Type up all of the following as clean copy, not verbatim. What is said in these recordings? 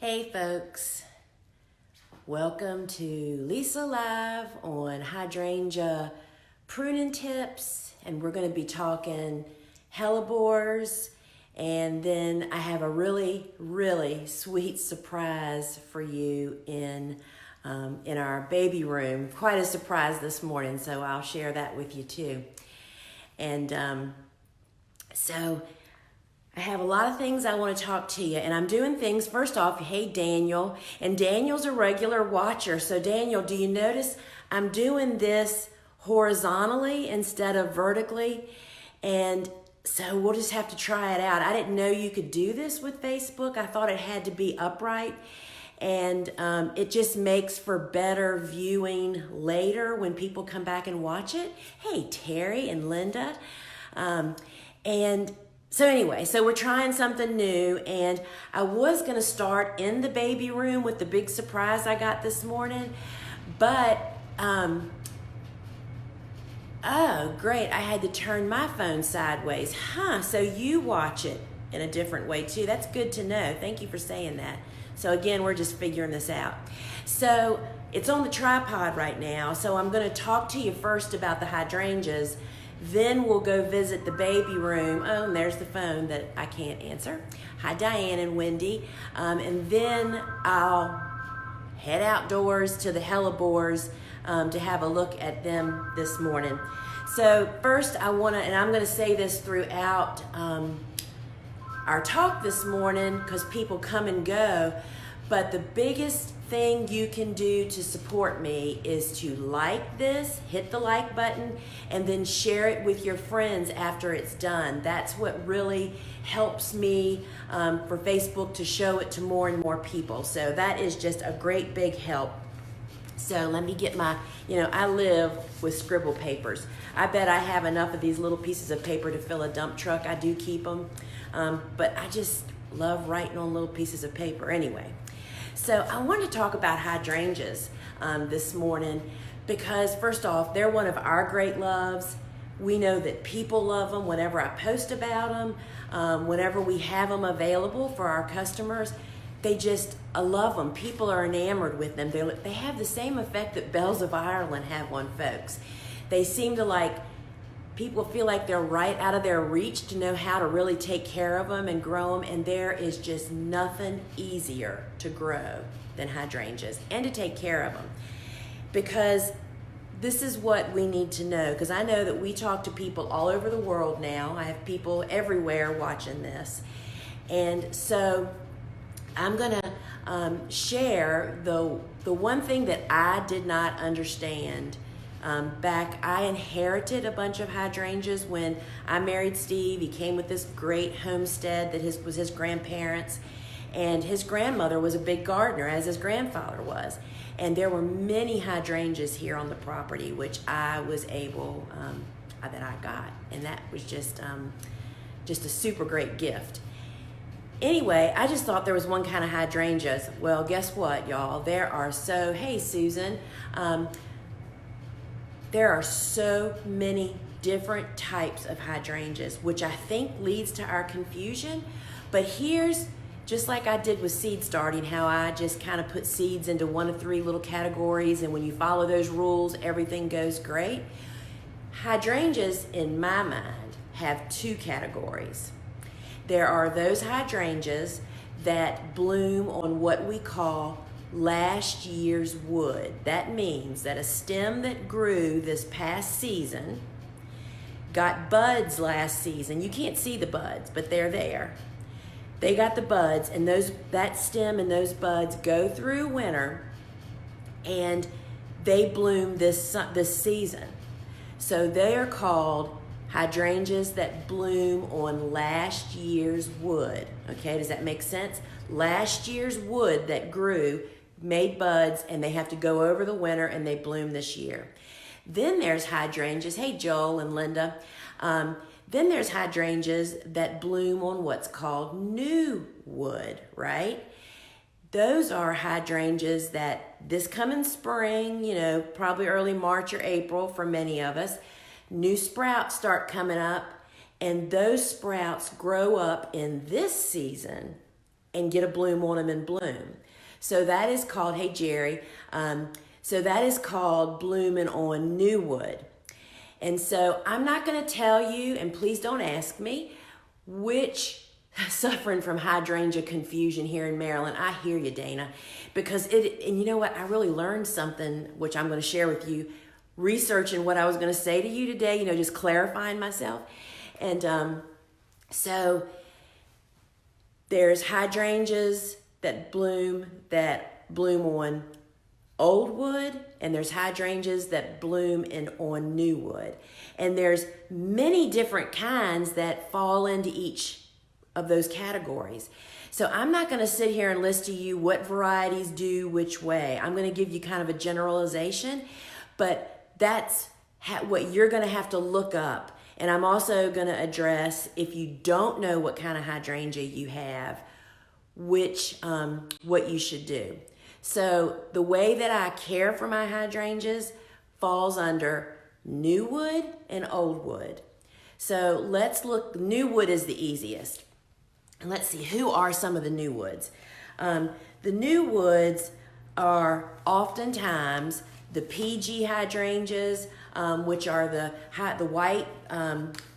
Hey folks, welcome to Lisa Live on Hydrangea pruning tips, and we're going to be talking Hellebores, and then I have a really sweet surprise for you in our baby room. Quite a surprise this morning, so I'll share that with you too. And so I have a lot of things I want to talk to you, and I'm doing things. First off, hey Daniel, and Daniel's a regular watcher. So Daniel, do you notice I'm doing this horizontally instead of vertically? And so we'll just have to try it out. I didn't know you could do this with Facebook. I thought it had to be upright, and it just makes for better viewing later when people come back and watch it. Hey Terry and Linda, and so anyway, so we're trying something new, and I was going to start in the baby room with the big surprise I got this morning, but, oh, great, I had to turn my phone sideways. So you watch it in a different way too. That's good to know. Thank you for saying that. So again, we're just figuring this out. So it's on the tripod right now, so I'm going to talk to you first about the hydrangeas. Then we'll go visit the baby room. Oh, and there's the phone that I can't answer. Hi, Diane and Wendy. And then I'll head outdoors to the Hellebores to have a look at them this morning. So first I want to, and I'm going to say this throughout our talk this morning because people come and go, but the biggest thing you can do to support me is to like this, hit the like button, and then share it with your friends after it's done. That's what really helps me for Facebook to show it to more and more people. So that is just a great big help. So let me get my, I live with scribble papers. I bet I have enough of these little pieces of paper to fill a dump truck. I do keep them, but I just love writing on little pieces of paper anyway. So I want to talk about hydrangeas this morning because first off, they're one of our great loves. We know that people love them whenever I post about them, whenever we have them available for our customers. I love them. People are enamored with them. They have the same effect that bells of Ireland have on folks. They seem to people feel like they're right out of their reach to know how to really take care of them and grow them, and there is just nothing easier to grow than hydrangeas and to take care of them, because this is what we need to know, because I know that we talk to people all over the world now. I have people everywhere watching this, and so I'm gonna share the one thing that I did not understand. I inherited a bunch of hydrangeas when I married Steve. He came with this great homestead that was his grandparents, and his grandmother was a big gardener, as his grandfather was. And there were many hydrangeas here on the property, which I was able, that I got. And that was just a super great gift. Anyway, I just thought there was one kind of hydrangeas. Well, guess what, y'all? Hey, Susan. There are so many different types of hydrangeas, which I think leads to our confusion. But here's, just like I did with seed starting, how I just kind of put seeds into one of three little categories, and when you follow those rules, everything goes great. Hydrangeas, in my mind, have two categories. There are those hydrangeas that bloom on what we call last year's wood. That means that a stem that grew this past season got buds last season. You can't see the buds, but they're there. They got the buds, and that stem and those buds go through winter, and they bloom this season. So they are called hydrangeas that bloom on last year's wood. Okay, does that make sense? Last year's wood that grew made buds, and they have to go over the winter, and they bloom this year. Then there's hydrangeas. Hey, Joel and Linda. Then there's hydrangeas that bloom on what's called new wood, right? Those are hydrangeas that this coming spring, probably early March or April for many of us, new sprouts start coming up, and those sprouts grow up in this season and get a bloom on them and bloom. So that is called, hey Jerry, so that is called blooming on new wood. And so I'm not going to tell you, and please don't ask me, which, suffering from hydrangea confusion here in Maryland. I hear you, Dana, because and you know what? I really learned something, which I'm going to share with you, researching what I was going to say to you today, just clarifying myself. And so there's hydrangeas that bloom on old wood, and there's hydrangeas that bloom on new wood. And there's many different kinds that fall into each of those categories. So I'm not going to sit here and list to you what varieties do which way. I'm going to give you kind of a generalization, but that's what you're going to have to look up. And I'm also going to address, if you don't know what kind of hydrangea you have, what you should do. So the way that I care for my hydrangeas falls under new wood and old wood. So let's look, new wood is the easiest. And let's see, who are some of the new woods? The new woods are oftentimes the PG hydrangeas, which are the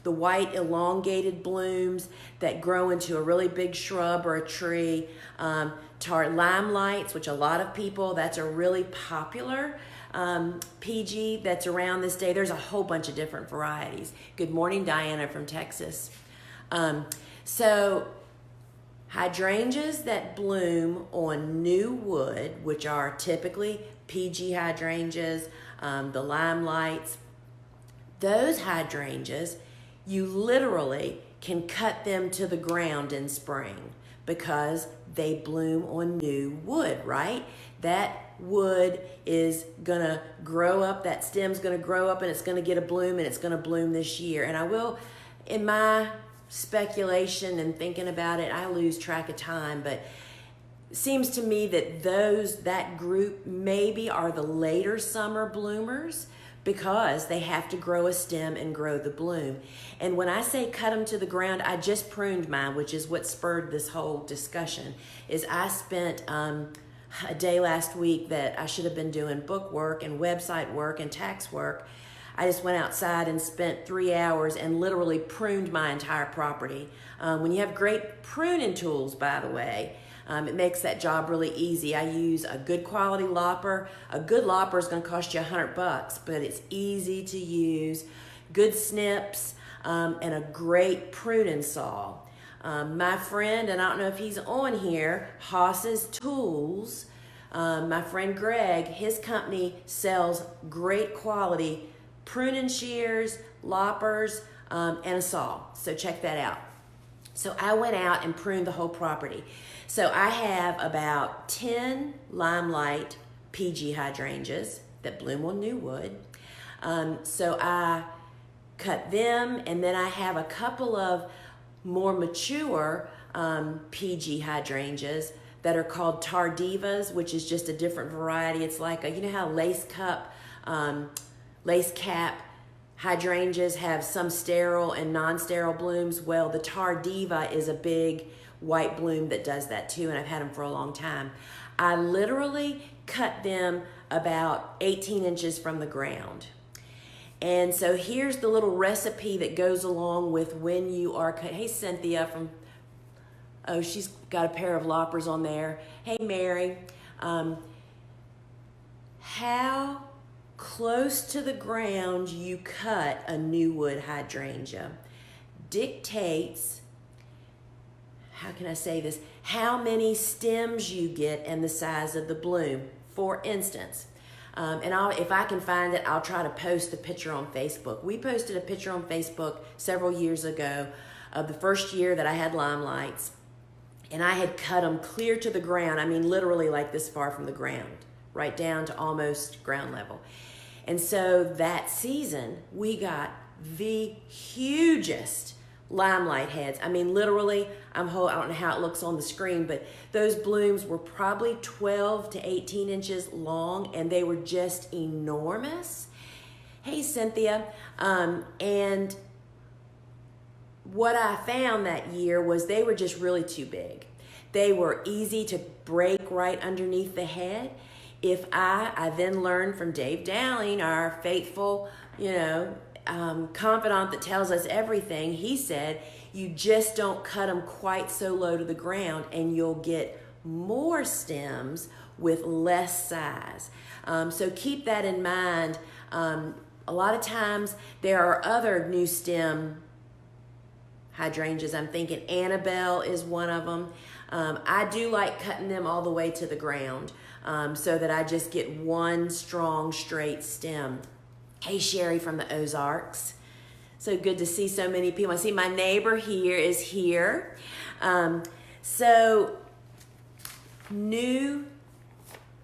white elongated blooms that grow into a really big shrub or a tree. Limelights, which a lot of people, that's a really popular PG that's around this day. There's a whole bunch of different varieties. Good morning, Diana from Texas. So hydrangeas that bloom on new wood, which are typically PG hydrangeas, the limelights, those hydrangeas, you literally can cut them to the ground in spring because they bloom on new wood, right? That wood is gonna grow up, that stem's gonna grow up, and it's gonna get a bloom, and it's gonna bloom this year. And I will, in my speculation and thinking about it, I lose track of time, but it seems to me that that group maybe are the later summer bloomers because they have to grow a stem and grow the bloom. And when I say cut them to the ground, I just pruned mine, which is what spurred this whole discussion, is I spent a day last week that I should have been doing book work and website work and tax work. I just went outside and spent 3 hours and literally pruned my entire property. When you have great pruning tools, by the way, it makes that job really easy. I use a good quality lopper. A good lopper is going to cost you $100, but it's easy to use. Good snips and a great pruning saw. My friend, and I don't know if he's on here, Haas's Tools, my friend Greg, his company sells great quality pruning shears, loppers, and a saw. So check that out. So I went out and pruned the whole property. So I have about 10 limelight PG hydrangeas that bloom on new wood. So I cut them, and then I have a couple of more mature PG hydrangeas that are called tardivas, which is just a different variety. It's like, you know how lace cap hydrangeas have some sterile and non-sterile blooms? Well, the tardiva is a big white bloom that does that too, and I've had them for a long time. I literally cut them about 18 inches from the ground. And so here's the little recipe that goes along with when you are cut. Hey, Cynthia she's got a pair of loppers on there. Hey, Mary. How close to the ground you cut a new wood hydrangea dictates, how can I say this, how many stems you get and the size of the bloom. For instance, and if I can find it, I'll try to post a picture on Facebook. We posted a picture on Facebook several years ago of the first year that I had limelights, and I had cut them clear to the ground. I mean, literally like this far from the ground, right down to almost ground level. And so that season, we got the hugest limelight heads. I mean, literally, I don't know how it looks on the screen, but those blooms were probably 12 to 18 inches long, and they were just enormous. Hey, Cynthia. And what I found that year was they were just really too big. They were easy to break right underneath the head. If I then learned from Dave Dowling, our faithful, confidant that tells us everything, he said, you just don't cut them quite so low to the ground and you'll get more stems with less size. So keep that in mind. A lot of times there are other new stem hydrangeas. I'm thinking Annabelle is one of them. I do like cutting them all the way to the ground so that I just get one strong straight stem. Hey, Sherry from the Ozarks. So good to see so many people. I see my neighbor here is here. So new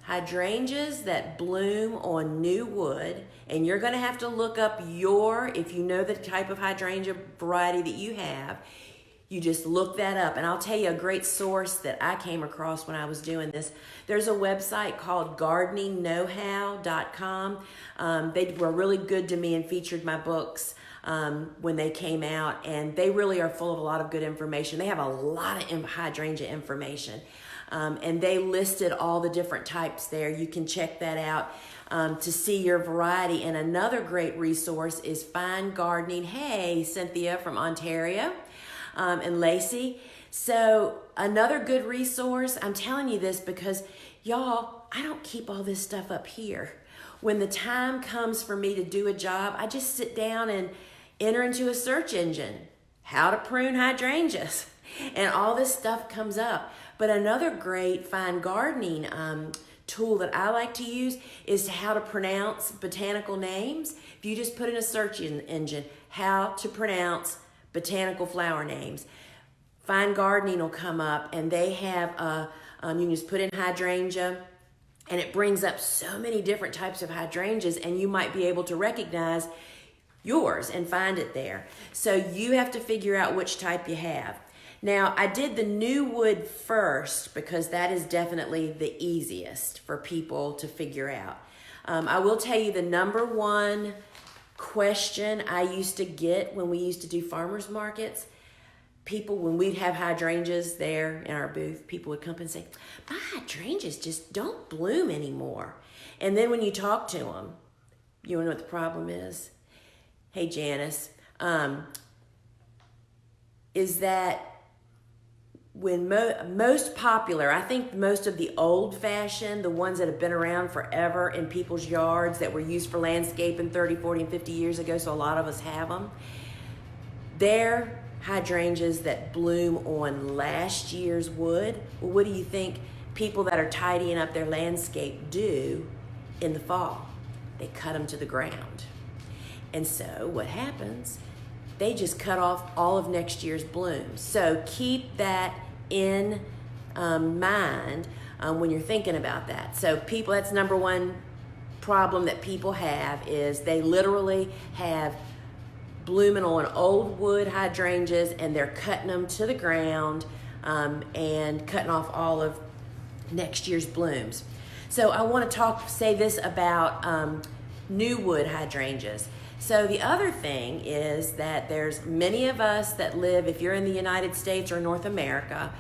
hydrangeas that bloom on new wood, and you're going to have to look up if you know the type of hydrangea variety that you have, you just look that up. And I'll tell you a great source that I came across when I was doing this. There's a website called gardeningknowhow.com. They were really good to me and featured my books when they came out, and they really are full of a lot of good information. They have a lot of hydrangea information, and they listed all the different types there. You can check that out to see your variety. And another great resource is Fine Gardening. Hey, Cynthia from Ontario, and Lacey. So another good resource, I'm telling you this because y'all, I don't keep all this stuff up here. When the time comes for me to do a job, I just sit down and enter into a search engine, how to prune hydrangeas, and all this stuff comes up. But another great fine gardening tool that I like to use is how to pronounce botanical names. If you just put in a search engine, how to pronounce botanical flower names, Fine Gardening will come up, and they have you can just put in hydrangea, and it brings up so many different types of hydrangeas, and you might be able to recognize yours and find it there. So you have to figure out which type you have. Now, I did the new wood first because that is definitely the easiest for people to figure out. I will tell you the number one question I used to get when we used to do farmers markets, people, when we'd have hydrangeas there in our booth, people would come and say, my hydrangeas just don't bloom anymore. And then when you talk to them, you know what the problem is? Hey, Janice, is that when most popular, I think most of the old-fashioned, the ones that have been around forever in people's yards that were used for landscaping 30, 40, and 50 years ago, so a lot of us have them, they're hydrangeas that bloom on last year's wood. Well, what do you think people that are tidying up their landscape do in the fall? They cut them to the ground. And so what happens? They just cut off all of next year's blooms. So keep that in mind when you're thinking about that. So people, that's number one problem that people have is they literally have blooming on old wood hydrangeas and they're cutting them to the ground and cutting off all of next year's blooms. So I want to say this about new wood hydrangeas. So the other thing is that there's many of us that live, if you're in the United States or North America,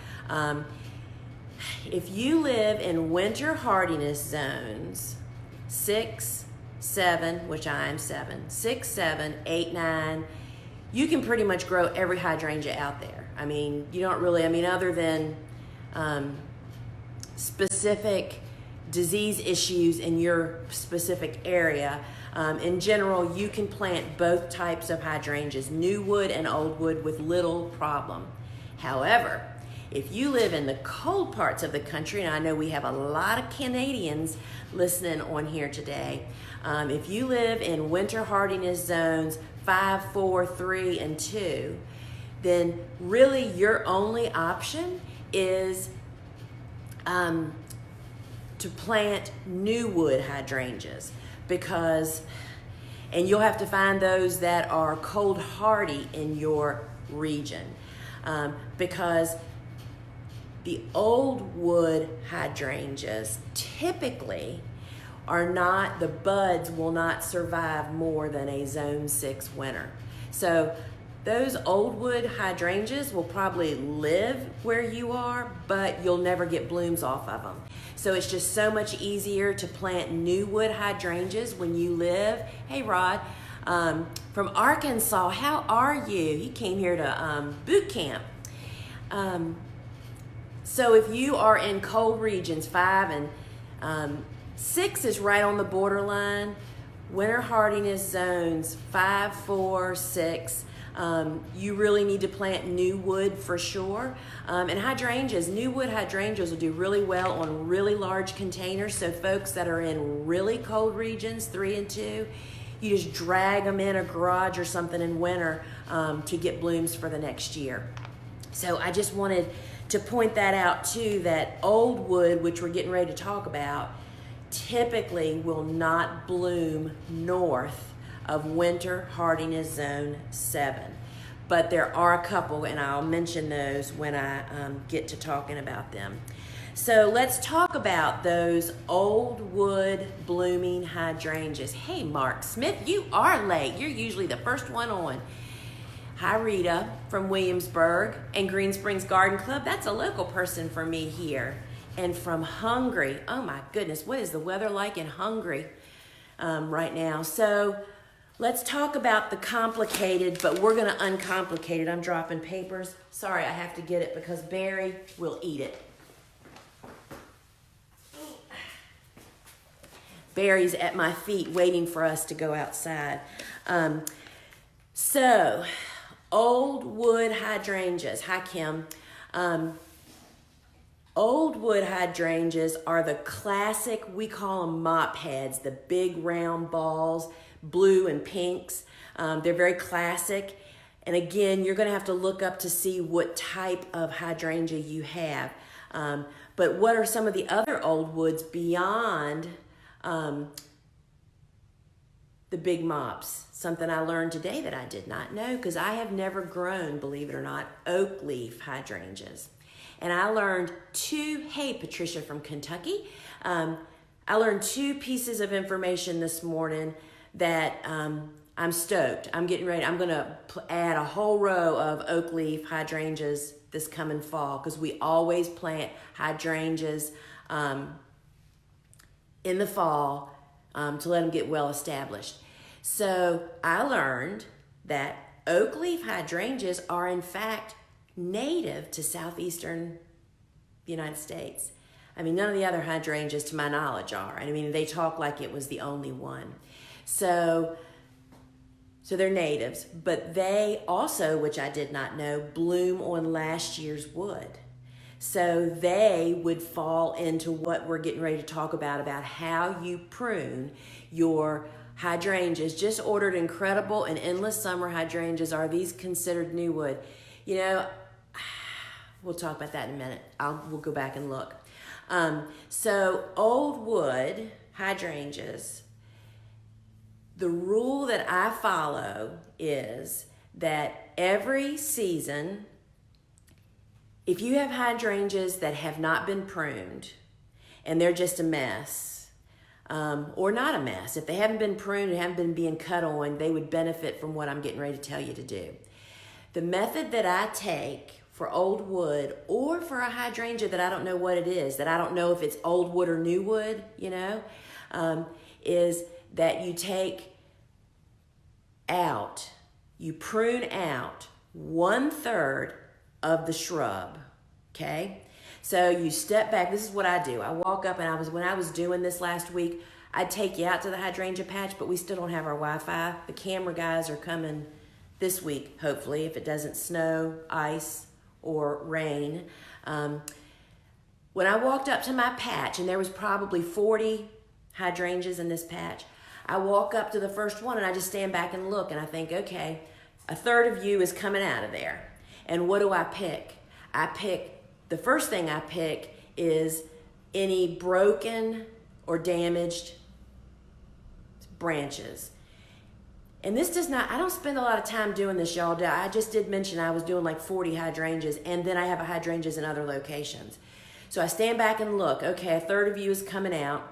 if you live in winter hardiness zones, 6, 7, which I am 7, 6, 7, 8, 9, you can pretty much grow every hydrangea out there. I mean, you don't really, other than specific disease issues in your specific area, in general, you can plant both types of hydrangeas, new wood and old wood, with little problem. However, if you live in the cold parts of the country, and I know we have a lot of Canadians listening on here today, if you live in winter hardiness zones 5, 4, 3, and 2, then really your only option is to plant new wood hydrangeas, because, and you'll have to find those that are cold hardy in your region, because the old wood hydrangeas typically are not, the buds will not survive more than a zone 6 winter. So those old wood hydrangeas will probably live where you are, but you'll never get blooms off of them. So it's just so much easier to plant new wood hydrangeas when you live. Hey Rod, from Arkansas, how are you? He came here to boot camp. So if you are in cold regions, 5 and 6 is right on the borderline. Winter hardiness zones 5, 4, 6. You really need to plant new wood for sure. And hydrangeas, new wood hydrangeas will do really well on really large containers. So folks that are in really cold regions, 3 and 2, you just drag them in a garage or something in winter to get blooms for the next year. So I just wanted to point that out too, that old wood, which we're getting ready to talk about, typically will not bloom north of winter hardiness zone 7. But there are a couple, and I'll mention those when I get to talking about them. So let's talk about those old wood blooming hydrangeas. Hey, Mark Smith, you are late. You're usually the first one on. Hi, Rita from Williamsburg and Green Springs Garden Club. That's a local person for me here. And from Hungary. Oh my goodness, what is the weather like in Hungary right now? So let's talk about the complicated, but we're gonna uncomplicate it. I'm dropping papers. Sorry, I have to get it because Barry will eat it. Barry's at my feet waiting for us to go outside. So, old wood hydrangeas. Hi, Kim. Old wood hydrangeas are the classic, we call them mop heads, the big round balls, blue and pinks. They're very classic. And again, you're gonna have to look up to see what type of hydrangea you have. But what are some of the other old woods beyond the big mops? Something I learned today that I did not know, because I have never grown, believe it or not, oak leaf hydrangeas. And I learned hey, Patricia from Kentucky. I learned 2 pieces of information this morning that I'm stoked. I'm getting ready. I'm gonna add a whole row of oak leaf hydrangeas this coming fall, because we always plant hydrangeas in the fall to let them get well established. So I learned that oak leaf hydrangeas are in fact native to southeastern United States. I mean, none of the other hydrangeas, to my knowledge, are. I mean, they talk like it was the only one. So they're natives, but they also, which I did not know, bloom on last year's wood. So they would fall into what we're getting ready to talk about how you prune your hydrangeas. Just ordered incredible and endless summer hydrangeas. Are these considered new wood? You know, we'll talk about that in a minute. We'll go back and look. So old wood hydrangeas, the rule that I follow is that every season, if you have hydrangeas that have not been pruned and they're just a mess, or not a mess, if they haven't been pruned and haven't been being cut on, they would benefit from what I'm getting ready to tell you to do. The method that I take for old wood, or for a hydrangea that I don't know what it is, that I don't know if it's old wood or new wood, you know, is that you you prune out 1/3 of the shrub, okay? So you step back. This is what I do. I walk up, and when I was doing this last week, I'd take you out to the hydrangea patch, but we still don't have our Wi-Fi. The camera guys are coming this week, hopefully, if it doesn't snow, ice, or rain. When I walked up to my patch, and there was probably 40 hydrangeas in this patch, I walk up to the first one and I just stand back and look, and I think, okay, 1/3 of you is coming out of there. And what do I pick? The first thing I pick is any broken or damaged branches. And this I don't spend a lot of time doing this, y'all. I just did mention I was doing like 40 hydrangeas, and then I have hydrangeas in other locations. So I stand back and look. Okay, 1/3 of you is coming out.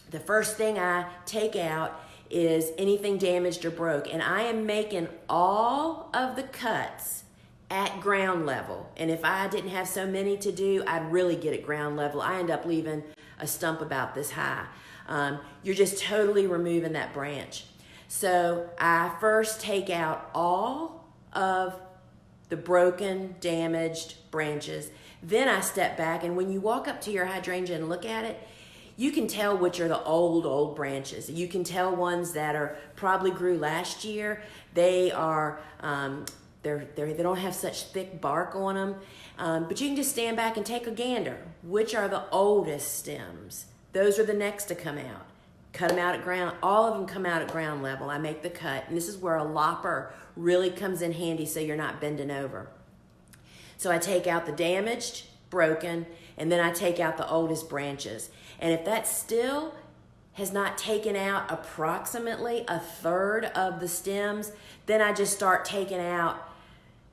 The first thing I take out is anything damaged or broke. And I am making all of the cuts at ground level. And if I didn't have so many to do, I'd really get at ground level. I end up leaving a stump about this high. You're just totally removing that branch. So I first take out all of the broken, damaged branches. Then I step back, and when you walk up to your hydrangea and look at it, you can tell which are the old branches. You can tell ones that are probably grew last year. They are they don't have such thick bark on them. But you can just stand back and take a gander. Which are the oldest stems? Those are the next to come out. Cut them out at ground. All of them come out at ground level. I make the cut. And this is where a lopper really comes in handy so you're not bending over. So I take out the damaged, broken, and then I take out the oldest branches. And if that still has not taken out approximately a third of the stems, then I just start taking out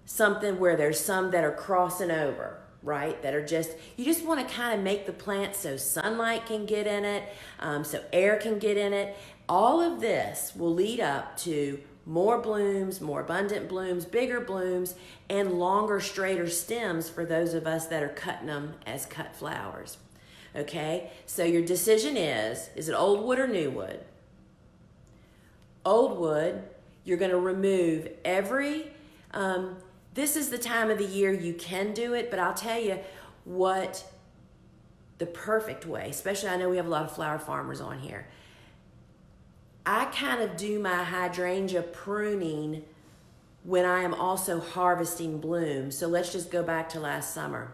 something where there's some that are crossing over, right? That are just, you just want to kind of make the plant so sunlight can get in it, so air can get in it. All of this will lead up to more blooms, more abundant blooms, bigger blooms, and longer, straighter stems for those of us that are cutting them as cut flowers. Okay, so your decision is it old wood or new wood? Old wood, you're going to remove every, this is the time of the year you can do it, but I'll tell you what the perfect way, especially I know we have a lot of flower farmers on here. I kind of do my hydrangea pruning when I am also harvesting blooms. So let's just go back to last summer.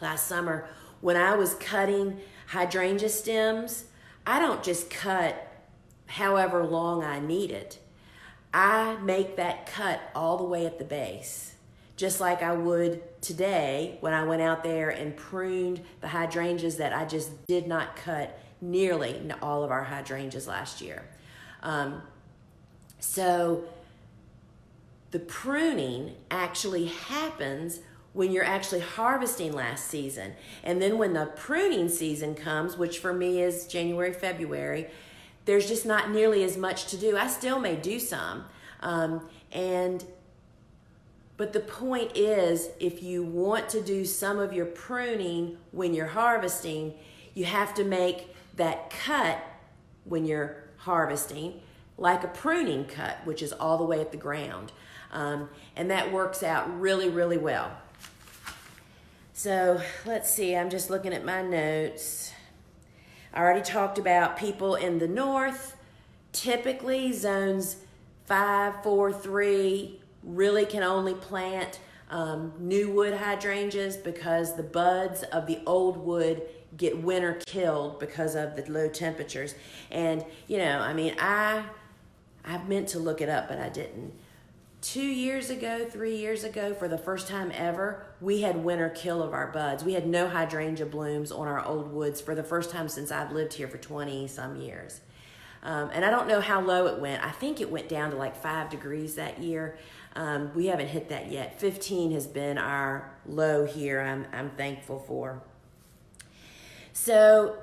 Last summer, when I was cutting hydrangea stems, I don't just cut however long I need it. I make that cut all the way at the base, just like I would today when I went out there and pruned the hydrangeas that I just did not cut nearly all of our hydrangeas last year. So the pruning actually happens when you're actually harvesting last season. And then when the pruning season comes, which for me is January, February, there's just not nearly as much to do. I still may do some. But the point is, if you want to do some of your pruning when you're harvesting, you have to make that cut when you're harvesting like a pruning cut, which is all the way at the ground. And that works out really, really well. So let's see, I'm just looking at my notes. I already talked about people in the north. Typically zones 5, 4, 3 really can only plant new wood hydrangeas because the buds of the old wood get winter killed because of the low temperatures. And you know, I mean, I meant to look it up, but I didn't. 2 years ago, 3 years ago, for the first time ever, we had winter kill of our buds. We had no hydrangea blooms on our old woods for the first time since I've lived here for 20 some years. And I don't know how low it went. I think it went down to like 5 degrees that year. We haven't hit that yet. 15 has been our low here, I'm thankful for. So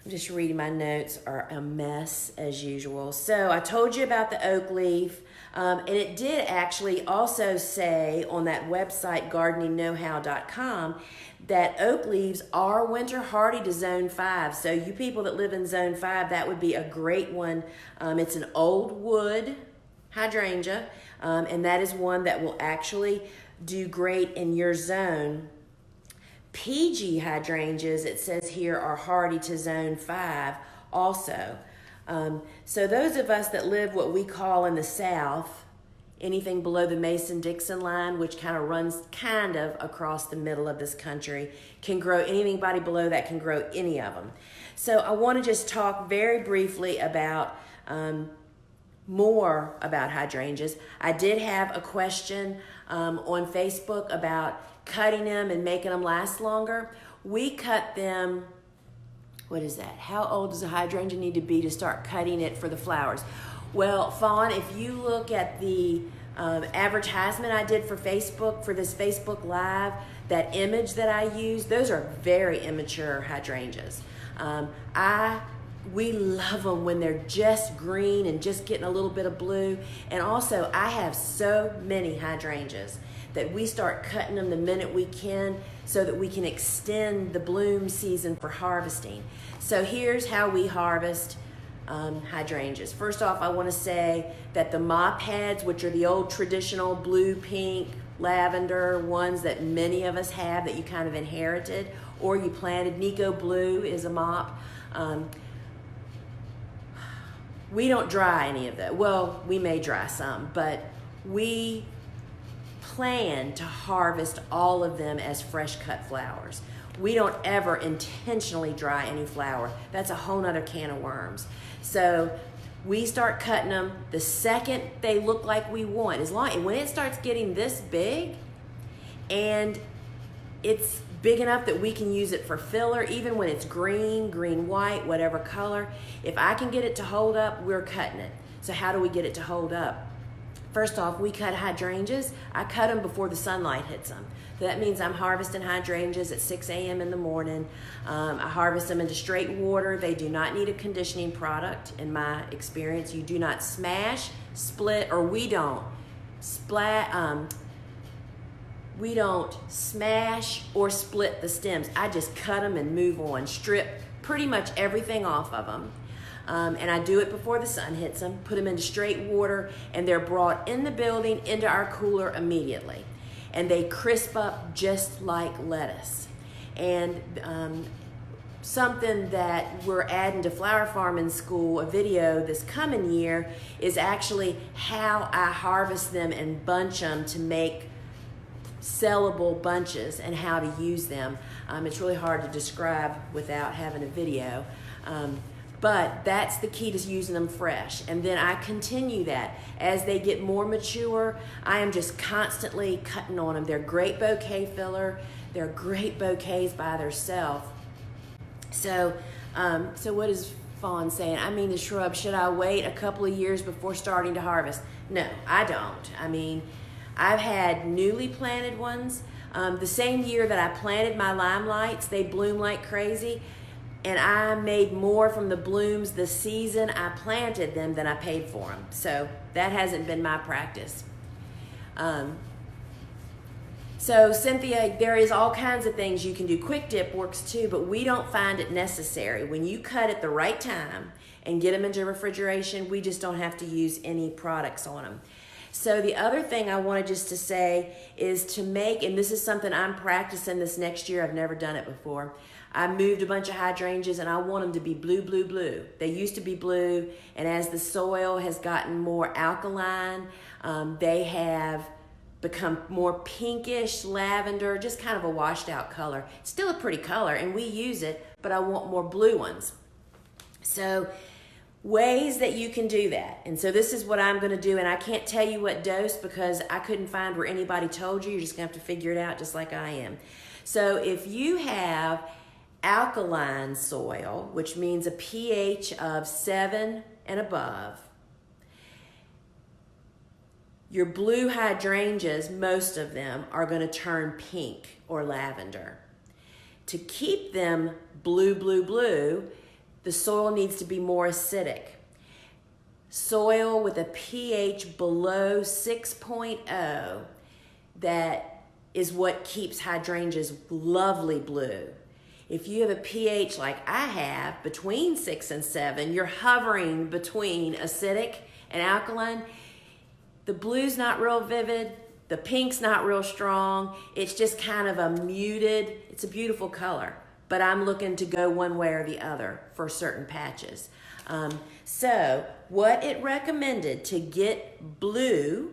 I'm just reading, my notes are a mess as usual. So I told you about the oak leaf. And it did actually also say on that website, gardeningknowhow.com, that oak leaves are winter hardy to zone 5. So you people that live in zone 5, that would be a great one. It's an old wood hydrangea, and that is one that will actually do great in your zone. PG hydrangeas, it says here, are hardy to zone 5 also. So those of us that live what we call in the South, anything below the Mason-Dixon line, which kind of runs kind of across the middle of this country, can grow, anybody below that can grow any of them. So I want to just talk very briefly about more about hydrangeas. I did have a question on Facebook about cutting them and making them last longer. We cut them, what is that? How old does a hydrangea need to be to start cutting it for the flowers? Well, Fawn, if you look at the advertisement I did for Facebook, for this Facebook Live, that image that I used, those are very immature hydrangeas. I We love them when they're just green and just getting a little bit of blue. And also, I have so many hydrangeas that we start cutting them the minute we can so that we can extend the bloom season for harvesting. So here's how we harvest hydrangeas. First off, I want to say that the mop heads, which are the old traditional blue, pink, lavender ones that many of us have that you kind of inherited or you planted, Nico Blue is a mop. We don't dry any of that. Well, we may dry some, but we plan to harvest all of them as fresh cut flowers. We don't ever intentionally dry any flower. That's a whole nother can of worms. So we start cutting them the second they look like we want. When it starts getting this big and it's big enough that we can use it for filler, even when it's green, white, whatever color. If I can get it to hold up, we're cutting it. So how do we get it to hold up? First off, we cut hydrangeas. I cut them before the sunlight hits them. So that means I'm harvesting hydrangeas at 6 a.m. in the morning. I harvest them into straight water. They do not need a conditioning product, in my experience. You do not smash, split, or we don't smash or split the stems. I just cut them and move on, strip pretty much everything off of them. And I do it before the sun hits them, put them into straight water, and they're brought in the building into our cooler immediately. And they crisp up just like lettuce. And something that we're adding to Flower Farming School, a video this coming year, is actually how I harvest them and bunch them to make sellable bunches and how to use them. It's really hard to describe without having a video. But that's the key to using them fresh. And then I continue that. As they get more mature, I am just constantly cutting on them. They're great bouquet filler. They're great bouquets by themselves. So what is Fawn saying? I mean, the shrub, should I wait a couple of years before starting to harvest? No, I don't. I mean, I've had newly planted ones. The same year that I planted my limelights, they bloom like crazy. And I made more from the blooms the season I planted them than I paid for them. So that hasn't been my practice. So Cynthia, there is all kinds of things you can do. Quick dip works too, but we don't find it necessary. When you cut at the right time and get them into refrigeration, we just don't have to use any products on them. So the other thing I wanted just to say is to make, and this is something I'm practicing this next year, I've never done it before. I moved a bunch of hydrangeas and I want them to be blue, blue, blue. They used to be blue, and as the soil has gotten more alkaline, they have become more pinkish, lavender, just kind of a washed out color. It's still a pretty color and we use it, but I want more blue ones. So ways that you can do that. And so this is what I'm going to do, and I can't tell you what dose because I couldn't find where anybody told you. You're just going to have to figure it out just like I am. So if you have alkaline soil, which means a pH of 7 and above, your blue hydrangeas, most of them, are going to turn pink or lavender. To keep them blue, blue, blue, the soil needs to be more acidic. Soil with a pH below 6.0, that is what keeps hydrangeas lovely blue. If you have a pH like I have, between 6 and 7, you're hovering between acidic and alkaline. The blue's not real vivid, the pink's not real strong. It's just kind of a muted, it's a beautiful color, but I'm looking to go one way or the other for certain patches. So what it recommended to get blue,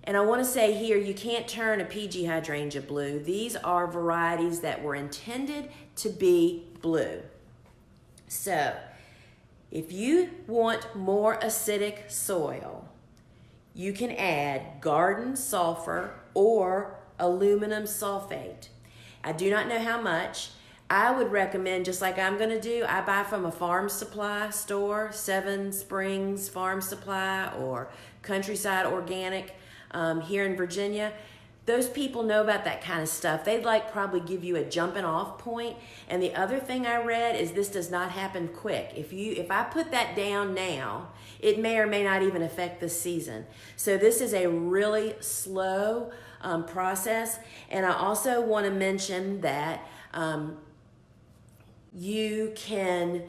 and I want to say here, you can't turn a PG hydrangea blue. These are varieties that were intended to be blue. So if you want more acidic soil, you can add garden sulfur or aluminum sulfate. I do not know how much. I would recommend, just like I'm going to do, I buy from a farm supply store, Seven Springs Farm Supply or Countryside Organic here in Virginia. those people know about that kind of stuff. They'd like probably give you a jumping off point. And the other thing I read is this does not happen quick. If I put that down now, it may or may not even affect the season. So this is a really slow process. And I also want to mention that you can,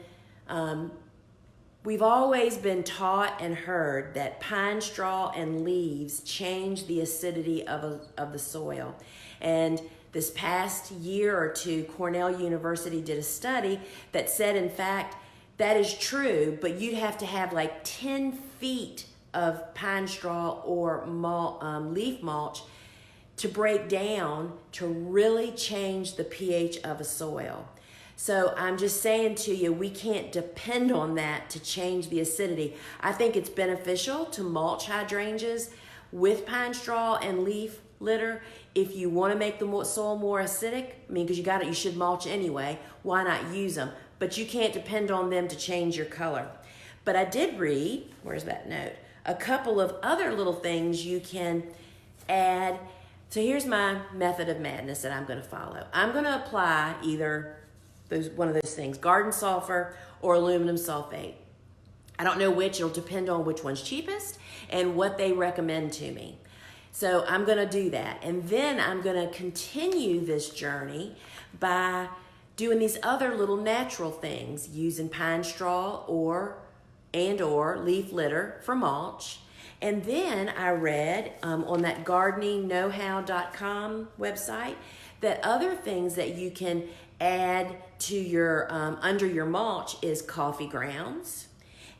we've always been taught and heard that pine straw and leaves change the acidity of the soil. And this past year or two, Cornell University did a study that said, in fact, that is true, but you'd have to have like 10 feet of pine straw or leaf mulch to break down to really change the pH of a soil. So I'm just saying to you, we can't depend on that to change the acidity. I think it's beneficial to mulch hydrangeas with pine straw and leaf litter if you want to make the soil more acidic. I mean, because you should mulch anyway. Why not use them? But you can't depend on them to change your color. But I did read, where's that note? A couple of other little things you can add. So here's my method of madness that I'm going to follow. I'm going to apply either one of those things, garden sulfur or aluminum sulfate. I don't know which, it'll depend on which one's cheapest and what they recommend to me. So I'm gonna do that. And then I'm gonna continue this journey by doing these other little natural things, using pine straw or leaf litter for mulch. And then I read on that gardeningknowhow.com website that other things that you can add to your under your mulch is coffee grounds,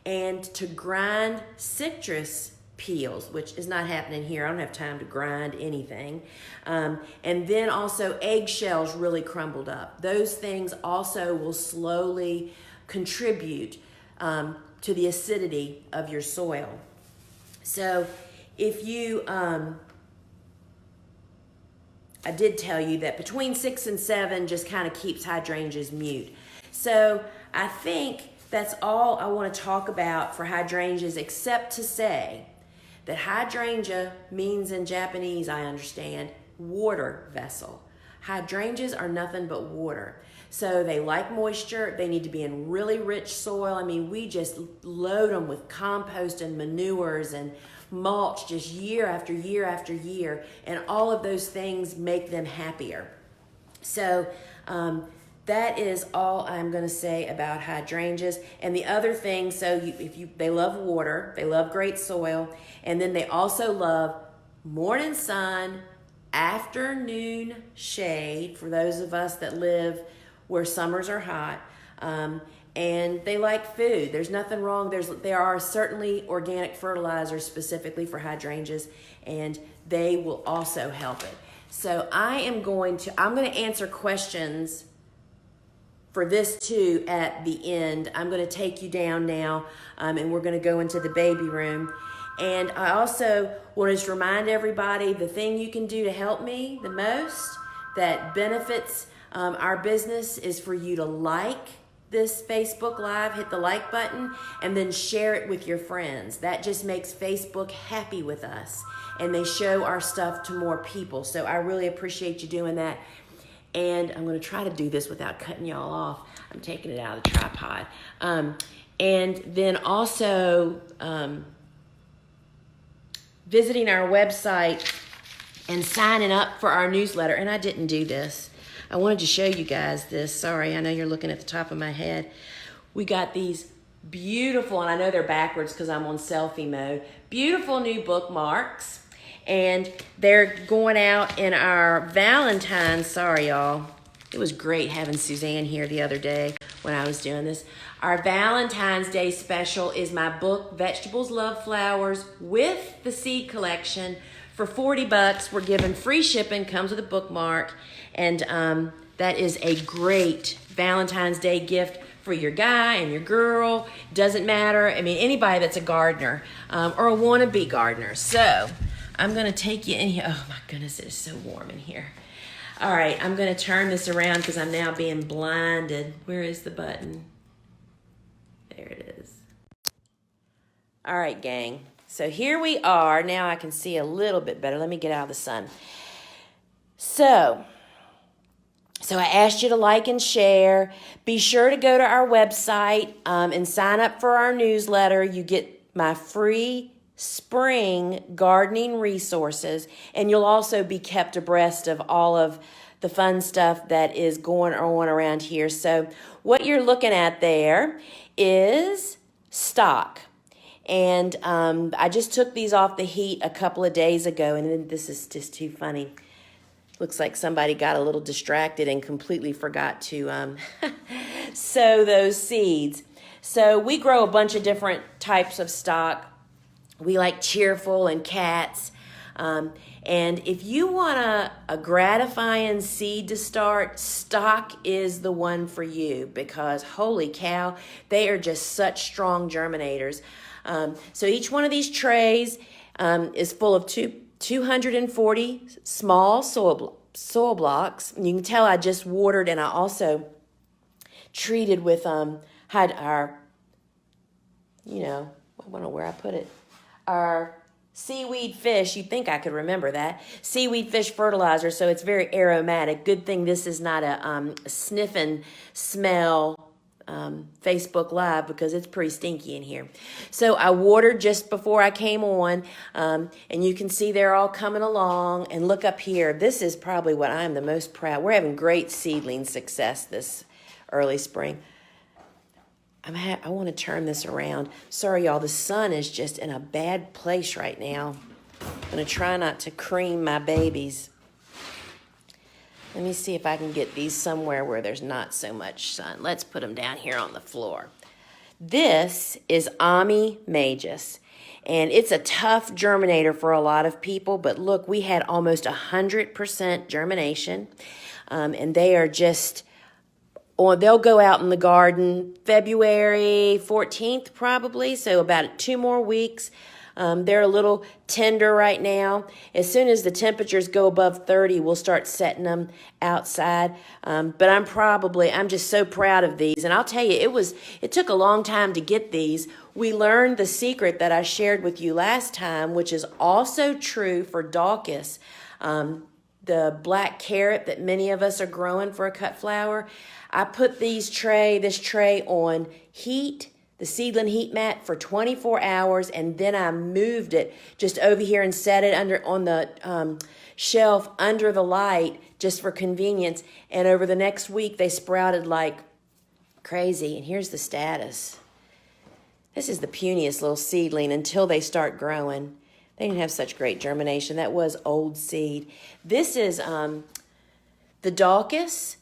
and to grind citrus peels, which is not happening here. I don't have time to grind anything. And then also eggshells really crumbled up. Those things also will slowly contribute to the acidity of your soil. So if you I did tell you that between 6 and 7 just kind of keeps hydrangeas mute. So I think that's all I want to talk about for hydrangeas, except to say that hydrangea means in Japanese, I understand, water vessel. Hydrangeas are nothing but water. So they like moisture. They need to be in really rich soil. I mean, we just load them with compost and manures and mulch just year after year after year, and all of those things make them happier. So that is all I'm going to say about hydrangeas. And the other thing, so they love water, they love great soil, and then they also love morning sun, afternoon shade for those of us that live where summers are hot. And they like food. There's nothing wrong. There are certainly organic fertilizers specifically for hydrangeas, and they will also help it. So I'm going to answer questions for this too at the end. I'm going to take you down now, and we're going to go into the baby room. And I also want to just remind everybody the thing you can do to help me the most that benefits our business is for you to like this Facebook Live, hit the like button, and then share it with your friends. That just makes Facebook happy with us, and they show our stuff to more people. So I really appreciate you doing that. And I'm going to try to do this without cutting y'all off. I'm taking it out of the tripod. And then also visiting our website and signing up for our newsletter. And I didn't do this. I wanted to show you guys this. Sorry, I know you're looking at the top of my head. We got these beautiful, and I know they're backwards because I'm on selfie mode, beautiful new bookmarks. And they're going out in our Valentine's, sorry y'all. It was great having Suzanne here the other day when I was doing this. Our Valentine's Day special is my book, Vegetables Love Flowers, with the seed collection. For $40, we're giving free shipping, comes with a bookmark. And that is a great Valentine's Day gift for your guy and your girl. Doesn't matter. I mean, anybody that's a gardener or a wannabe gardener. So I'm going to take you in here. Oh, my goodness, it is so warm in here. All right, I'm going to turn this around because I'm now being blinded. Where is the button? There it is. All right, gang. So here we are. Now I can see a little bit better. Let me get out of the sun. So I asked you to like and share. Be sure to go to our website and sign up for our newsletter. You get my free spring gardening resources, and you'll also be kept abreast of all of the fun stuff that is going on around here. So what you're looking at there is stock. And I just took these off the heat a couple of days ago, and then this is just too funny. Looks like somebody got a little distracted and completely forgot to sow those seeds. So we grow a bunch of different types of stock. We like cheerful and cats. And if you want a gratifying seed to start, stock is the one for you, because holy cow, they are just such strong germinators. So each one of these trays is full of 240 small soil blocks. You can tell I just watered, and I also treated with had our, I don't know where I put it, our seaweed fish. You'd think I could remember that. Seaweed fish fertilizer, so it's very aromatic. Good thing this is not a sniffing smell Facebook Live, because it's pretty stinky in here. So I watered just before I came on, and you can see they're all coming along. And look up here. This is probably what I'm the most proud. We're having great seedling success this early spring. I want to turn this around. Sorry, y'all. The sun is just in a bad place right now. I'm going to try not to cream my babies. Let me see if I can get these somewhere where there's not so much sun. Let's put them down here on the floor. This is Ami Magus, and it's a tough germinator for a lot of people, but look, we had almost 100% germination, and they are just, or they'll go out in the garden February 14th probably, so about 2 more weeks. They're a little tender right now. As soon as the temperatures go above 30, we'll start setting them outside. But I'm just so proud of these. And I'll tell you, it took a long time to get these. We learned the secret that I shared with you last time, which is also true for Daucus, the black carrot that many of us are growing for a cut flower. I put this tray on heat, the seedling heat mat, for 24 hours, and then I moved it just over here and set it on the shelf under the light just for convenience. And over the next week, they sprouted like crazy. And here's the status. This is the puniest little seedling until they start growing. They didn't have such great germination. That was old seed. This is the Daucus,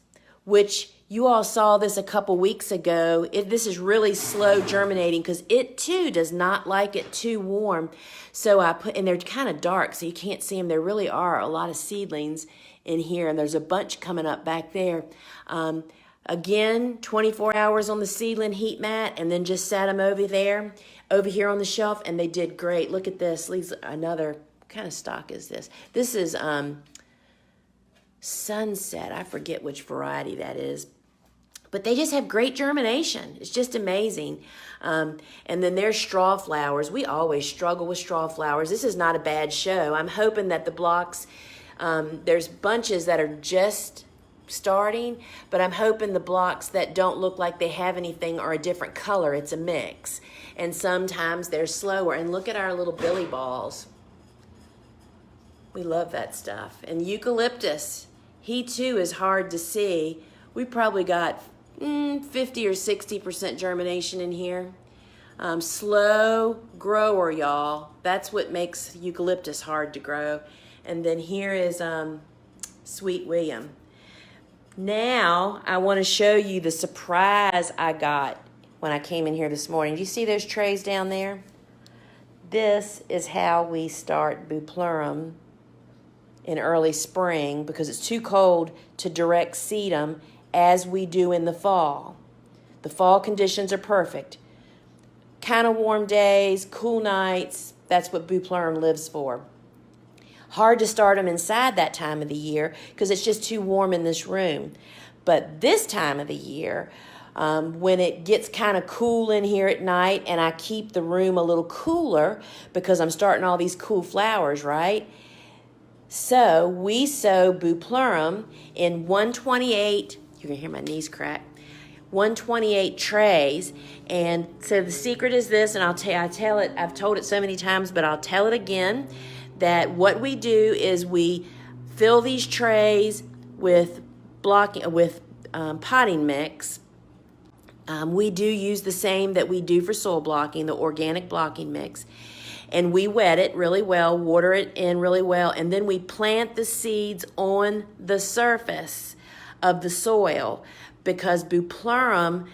which you all saw this a couple weeks ago. This is really slow germinating because it too does not like it too warm. So and they're kind of dark, so you can't see them. There really are a lot of seedlings in here, and there's a bunch coming up back there. Again, 24 hours on the seedling heat mat, and then just sat them over here on the shelf, and they did great. Look at this. Another, what kind of stock is this? This is Sunset. I forget which variety that is. But they just have great germination. It's just amazing. And then there's straw flowers. We always struggle with straw flowers. This is not a bad show. I'm hoping that the blocks, there's bunches that are just starting, but I'm hoping the blocks that don't look like they have anything are a different color. It's a mix. And sometimes they're slower. And look at our little billy balls. We love that stuff. And eucalyptus, he too is hard to see. We probably got 50 or 60% germination in here. Slow grower, y'all. That's what makes eucalyptus hard to grow. And then here is Sweet William. Now I want to show you the surprise I got when I came in here this morning. Do you see those trays down there? This is how we start bupleurum in early spring, because it's too cold to direct seed them as we do in the fall. The fall conditions are perfect. Kind of warm days, cool nights, that's what bupleurum lives for. Hard to start them inside that time of the year because it's just too warm in this room. But this time of the year, when it gets kind of cool in here at night and I keep the room a little cooler because I'm starting all these cool flowers, right? So we sow bupleurum in 128, you're gonna hear my knees crack, 128 trays. And so the secret is this, and I've told it so many times, but I'll tell it again, that what we do is we fill these trays with potting mix. We do use the same that we do for soil blocking, the organic blocking mix. And we wet it really well, water it in really well, and then we plant the seeds on the surface of the soil, because bupleurum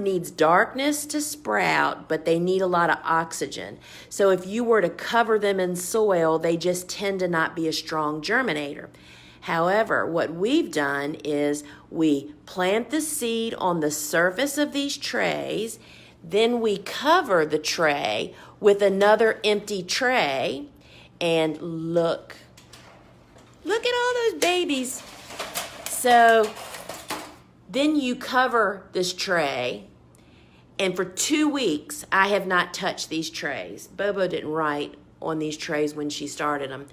needs darkness to sprout, but they need a lot of oxygen. So if you were to cover them in soil, they just tend to not be a strong germinator. However, what we've done is we plant the seed on the surface of these trays, then we cover the tray with another empty tray, and look at all those babies. So then you cover this tray, and for 2 weeks, I have not touched these trays. Bobo didn't write on these trays when she started them.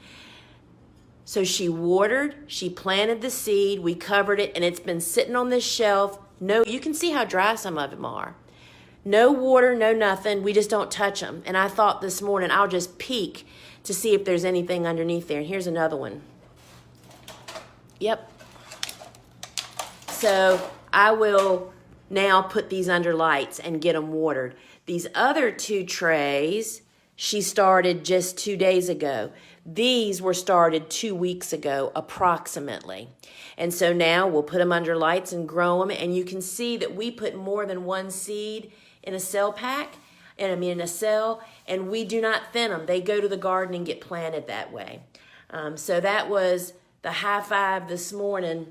So she watered, she planted the seed, we covered it, and it's been sitting on this shelf. No, you can see how dry some of them are. No water, no nothing. We just don't touch them. And I thought this morning I'll just peek to see if there's anything underneath there. And here's another one. Yep. So I will now put these under lights and get them watered. These other 2 trays, she started just 2 days ago. These were started 2 weeks ago, approximately. And so now we'll put them under lights and grow them. And you can see that we put more than one seed in a cell pack, in a cell, and we do not thin them. They go to the garden and get planted that way. So that was the high five this morning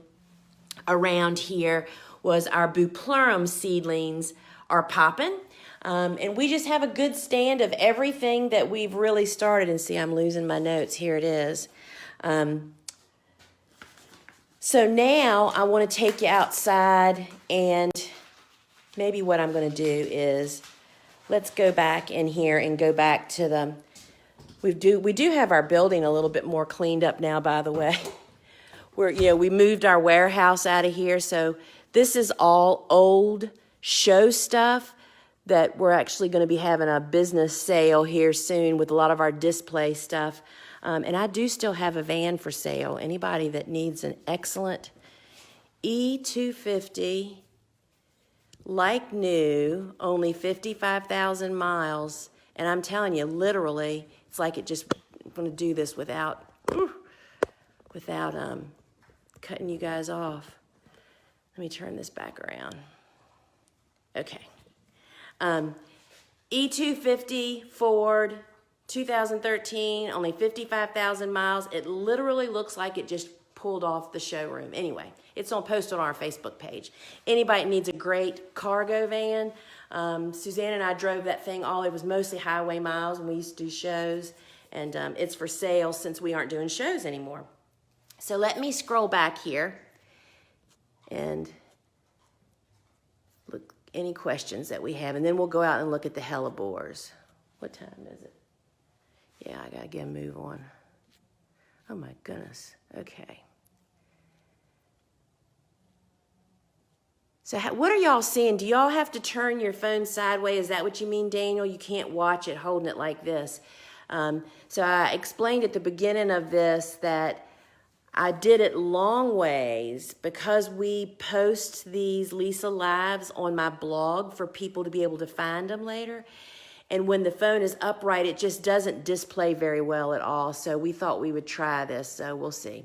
around here, was our bupleurum seedlings are popping. And we just have a good stand of everything that we've really started. And see, I'm losing my notes. Here it is. So now I want to take you outside, and maybe what I'm going to do is, let's go back in here and go back to we do have our building a little bit more cleaned up now, by the way. We moved our warehouse out of here. So this is all old show stuff that we're actually going to be having a business sale here soon with a lot of our display stuff. And I do still have a van for sale. Anybody that needs an excellent E250, like new, only 55,000 miles. And I'm telling you, literally, it's like I'm going to do this without cutting you guys off. Let me turn this back around. Okay. E250 Ford, 2013, only 55,000 miles. It literally looks like it just pulled off the showroom. Anyway, it's posted on our Facebook page. Anybody needs a great cargo van. Suzanne and I drove that thing it was mostly highway miles when we used to do shows. And it's for sale since we aren't doing shows anymore. So let me scroll back here and look any questions that we have, and then we'll go out and look at the hellebores. What time is it? Yeah, I gotta get a move on. Oh my goodness. Okay. So what are y'all seeing? Do y'all have to turn your phone sideways? Is that what you mean, Daniel? You can't watch it holding it like this. So I explained at the beginning of this that I did it long ways because we post these Lisa Lives on my blog for people to be able to find them later. And when the phone is upright, it just doesn't display very well at all. So we thought we would try this, so we'll see.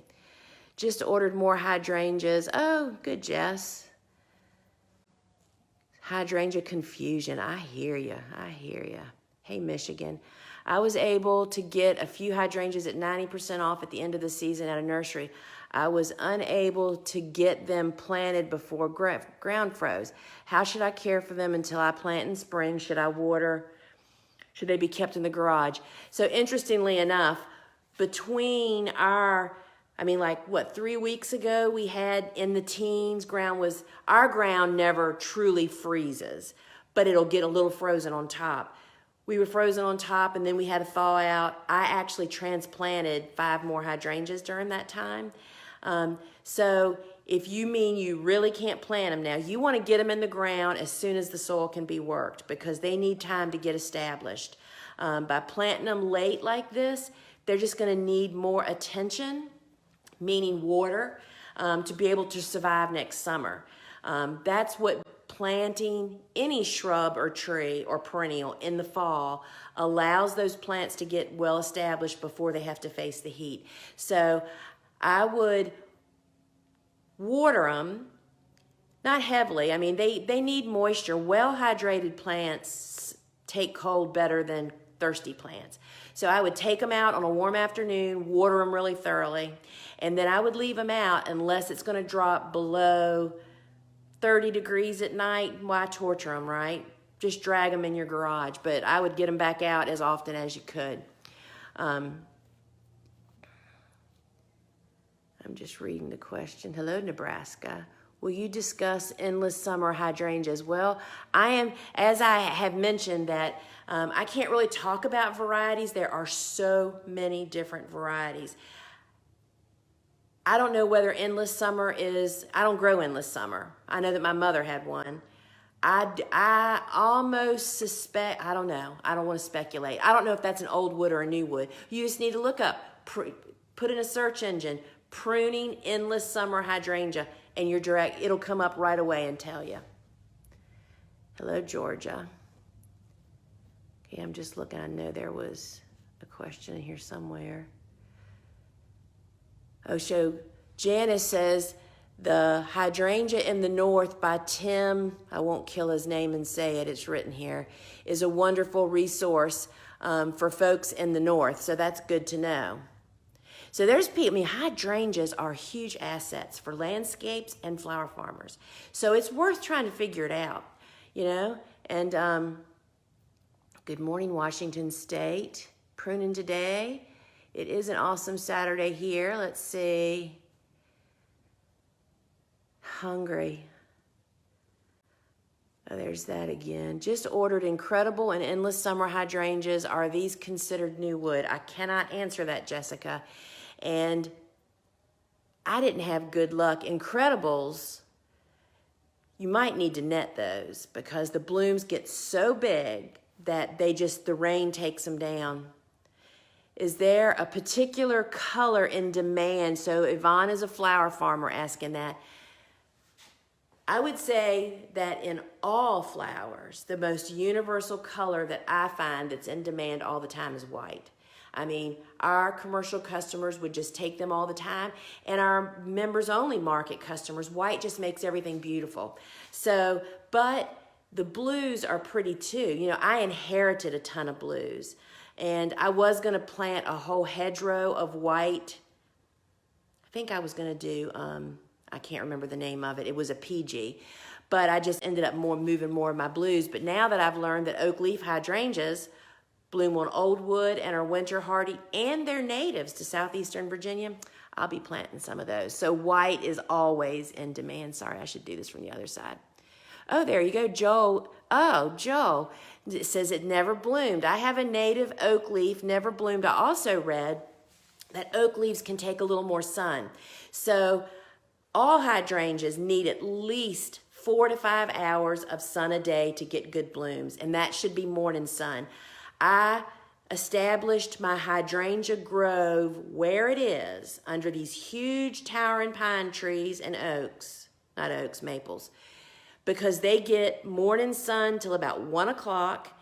Just ordered more hydrangeas. Oh, good, Jess. Hydrangea confusion. I hear you. I hear you. Hey, Michigan. I was able to get a few hydrangeas at 90% off at the end of the season at a nursery. I was unable to get them planted before ground froze. How should I care for them until I plant in spring? Should I water? Should they be kept in the garage? So interestingly enough, between our 3 weeks ago we had in the teens, our ground never truly freezes, but it'll get a little frozen on top. we were frozen on top and then we had to thaw out. I actually transplanted 5 more hydrangeas during that time. So if you mean you really can't plant them now, you want to get them in the ground as soon as the soil can be worked because they need time to get established. By planting them late like this, they're just going to need more attention, meaning water, to be able to survive next summer. That's what planting any shrub or tree or perennial in the fall allows those plants to get well established before they have to face the heat. So I would water them, not heavily. I mean, they need moisture. Well-hydrated plants take cold better than thirsty plants. So I would take them out on a warm afternoon, water them really thoroughly, and then I would leave them out unless it's going to drop below 30 degrees at night. Why torture them, right? Just drag them in your garage. But I would get them back out as often as you could. I'm just reading the question. Hello, Nebraska. Will you discuss endless summer hydrangeas? Well, I am, as I have mentioned, that I can't really talk about varieties. There are so many different varieties. I don't know whether endless summer is, I don't grow endless summer. I know that my mother had one. I almost suspect, I don't know. I don't want to speculate. I don't know if that's an old wood or a new wood. You just need to look up, put in a search engine, pruning endless summer hydrangea, and it'll come up right away and tell you. Hello, Georgia. Okay, I'm just looking. I know there was a question in here somewhere. Oh, so Janice says, the Hydrangea in the North by Tim, I won't kill his name and say it, it's written here, is a wonderful resource for folks in the North. So that's good to know. So there's people, I mean, hydrangeas are huge assets for landscapes and flower farmers. So it's worth trying to figure it out, you know. And good morning, Washington State. Pruning today. It is an awesome Saturday here. Let's see. Hungry. Oh, there's that again. Just ordered incredible and endless summer hydrangeas. Are these considered new wood? I cannot answer that, Jessica. And I didn't have good luck. Incredibles, you might need to net those because the blooms get so big that the rain takes them down. Is there a particular color in demand? So Yvonne is a flower farmer asking that. I would say that in all flowers, the most universal color that I find that's in demand all the time is white. I mean, our commercial customers would just take them all the time, and our members only market customers, white just makes everything beautiful. So, but the blues are pretty too. You know, I inherited a ton of blues. And I was going to plant a whole hedgerow of white. I think I was going to do, I can't remember the name of it. It was a PG. But I just ended up moving more of my blues. But now that I've learned that oak leaf hydrangeas bloom on old wood and are winter hardy, and they're natives to southeastern Virginia, I'll be planting some of those. So white is always in demand. Sorry, I should do this from the other side. Oh, there you go, Joel. Oh, Joel. It says it never bloomed. I have a native oak leaf, never bloomed. I also read that oak leaves can take a little more sun. So all hydrangeas need at least 4 to 5 hours of sun a day to get good blooms, and that should be morning sun. I established my hydrangea grove where it is, under these huge towering pine trees and oaks, not oaks, maples, because they get morning sun till about 1 o'clock,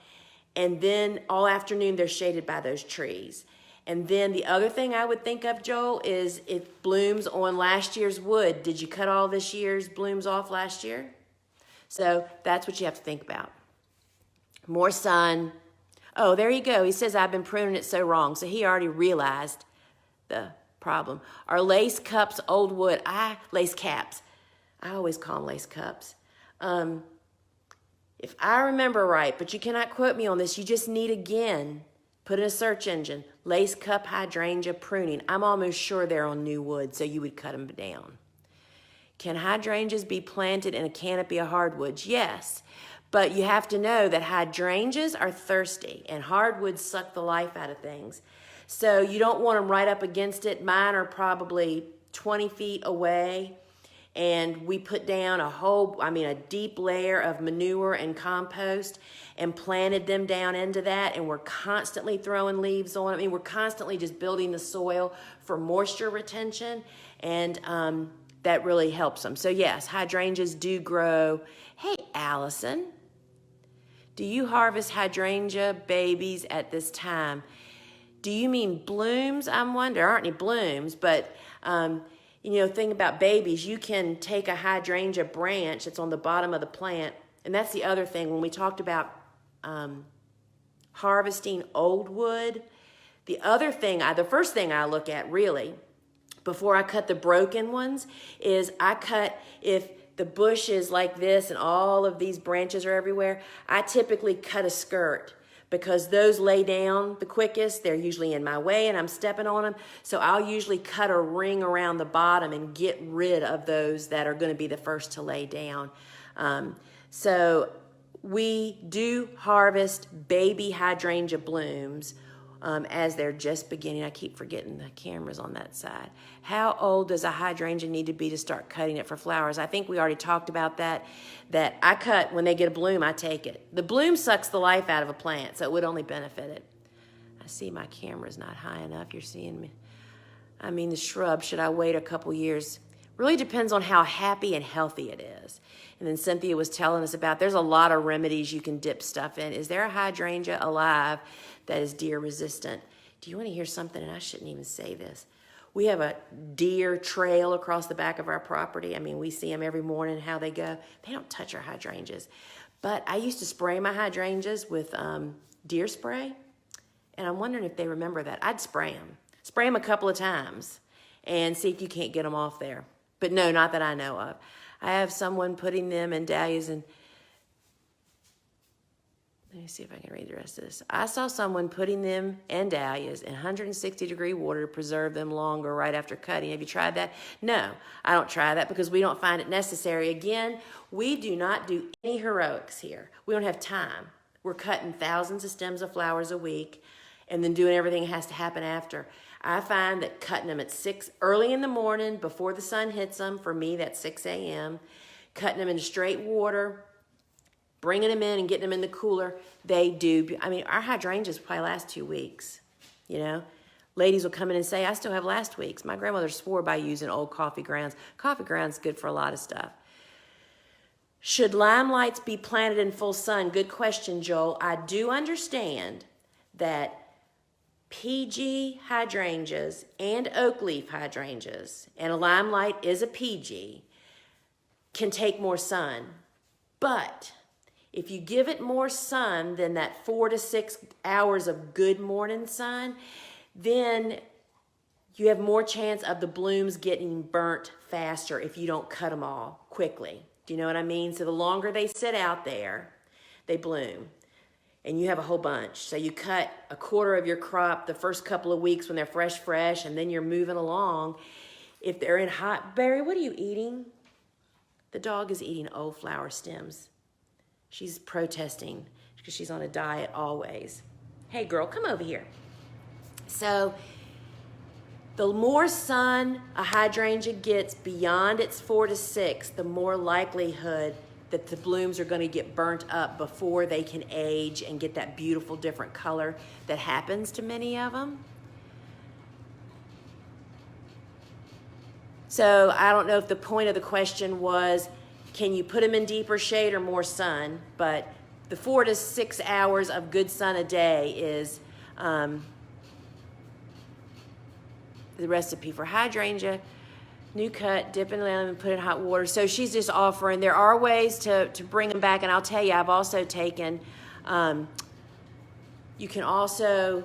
and then all afternoon they're shaded by those trees. And then the other thing I would think of, Joel, is it blooms on last year's wood. Did you cut all this year's blooms off last year? So that's what you have to think about. More sun. Oh, there you go. He says, I've been pruning it so wrong. So he already realized the problem. Are lace cups old wood? Lace caps. I always call them lace cups. If I remember right, but you cannot quote me on this, you just need, again, put in a search engine, lace cup hydrangea pruning. I'm almost sure they're on new wood, so you would cut them down. Can hydrangeas be planted in a canopy of hardwoods? Yes, But you have to know that hydrangeas are thirsty and hardwoods suck the life out of things. So you don't want them right up against it. Mine are probably 20 feet away. And we put down a deep layer of manure and compost and planted them down into that. And we're constantly throwing leaves on it. I mean, we're constantly just building the soil for moisture retention. And that really helps them. So yes, hydrangeas do grow. Hey, Allison, do you harvest hydrangea babies at this time? Do you mean blooms? I'm wondering. There aren't any blooms, but thing about babies, you can take a hydrangea branch that's on the bottom of the plant, and that's the other thing when we talked about harvesting old wood. The first thing I look at really before I cut the broken ones is if the bush is like this and all of these branches are everywhere, I typically cut a skirt, because those lay down the quickest. They're usually in my way and I'm stepping on them. So I'll usually cut a ring around the bottom and get rid of those that are going to be the first to lay down. So we do harvest baby hydrangea blooms as they're just beginning. I keep forgetting the camera's on that side. How old does a hydrangea need to be to start cutting it for flowers? I think we already talked about that I cut when they get a bloom, I take it. The bloom sucks the life out of a plant, so it would only benefit it. I see my camera's not high enough. You're seeing me. I mean, the shrub, should I wait a couple years? Really depends on how happy and healthy it is. And then Cynthia was telling us about, there's a lot of remedies you can dip stuff in. Is there a hydrangea alive that is deer resistant? Do you want to hear something? And I shouldn't even say this. We have a deer trail across the back of our property. I mean, we see them every morning, how they go. They don't touch our hydrangeas. But I used to spray my hydrangeas with deer spray. And I'm wondering if they remember that. I'd spray them. Spray them a couple of times and see if you can't get them off there. But no, not that I know of. I have someone putting them in dahlias and let me see if I can read the rest of this. I saw someone putting them and dahlias in 160-degree water to preserve them longer right after cutting. Have you tried that? No, I don't try that because we don't find it necessary. Again, we do not do any heroics here. We don't have time. We're cutting thousands of stems of flowers a week and then doing everything that has to happen after. I find that cutting them at 6 early in the morning before the sun hits them, for me that's 6 a.m., cutting them in straight water, bringing them in and getting them in the cooler, they do. I mean, our hydrangeas probably last 2 weeks, Ladies will come in and say, I still have last week's. My grandmother swore by using old coffee grounds. Coffee grounds good for a lot of stuff. Should limelights be planted in full sun? Good question, Joel. I do understand that PG hydrangeas and oak leaf hydrangeas, and a limelight is a PG, can take more sun. But if you give it more sun than that 4 to 6 hours of good morning sun, then you have more chance of the blooms getting burnt faster if you don't cut them all quickly. Do you know what I mean? So the longer they sit out there, they bloom. And you have a whole bunch. So you cut a quarter of your crop the first couple of weeks when they're fresh, and then you're moving along. If they're in hot, Barry, what are you eating? The dog is eating old flower stems. She's protesting because she's on a diet always. Hey girl, come over here. So the more sun a hydrangea gets beyond its 4 to 6, the more likelihood that the blooms are going to get burnt up before they can age and get that beautiful different color that happens to many of them. So I don't know if the point of the question was, can you put them in deeper shade or more sun? But the 4 to 6 hours of good sun a day is the recipe for hydrangea. New cut, dip in lemon, and put in hot water. So she's just offering, there are ways to bring them back. And I'll tell you, I've also taken, you can also,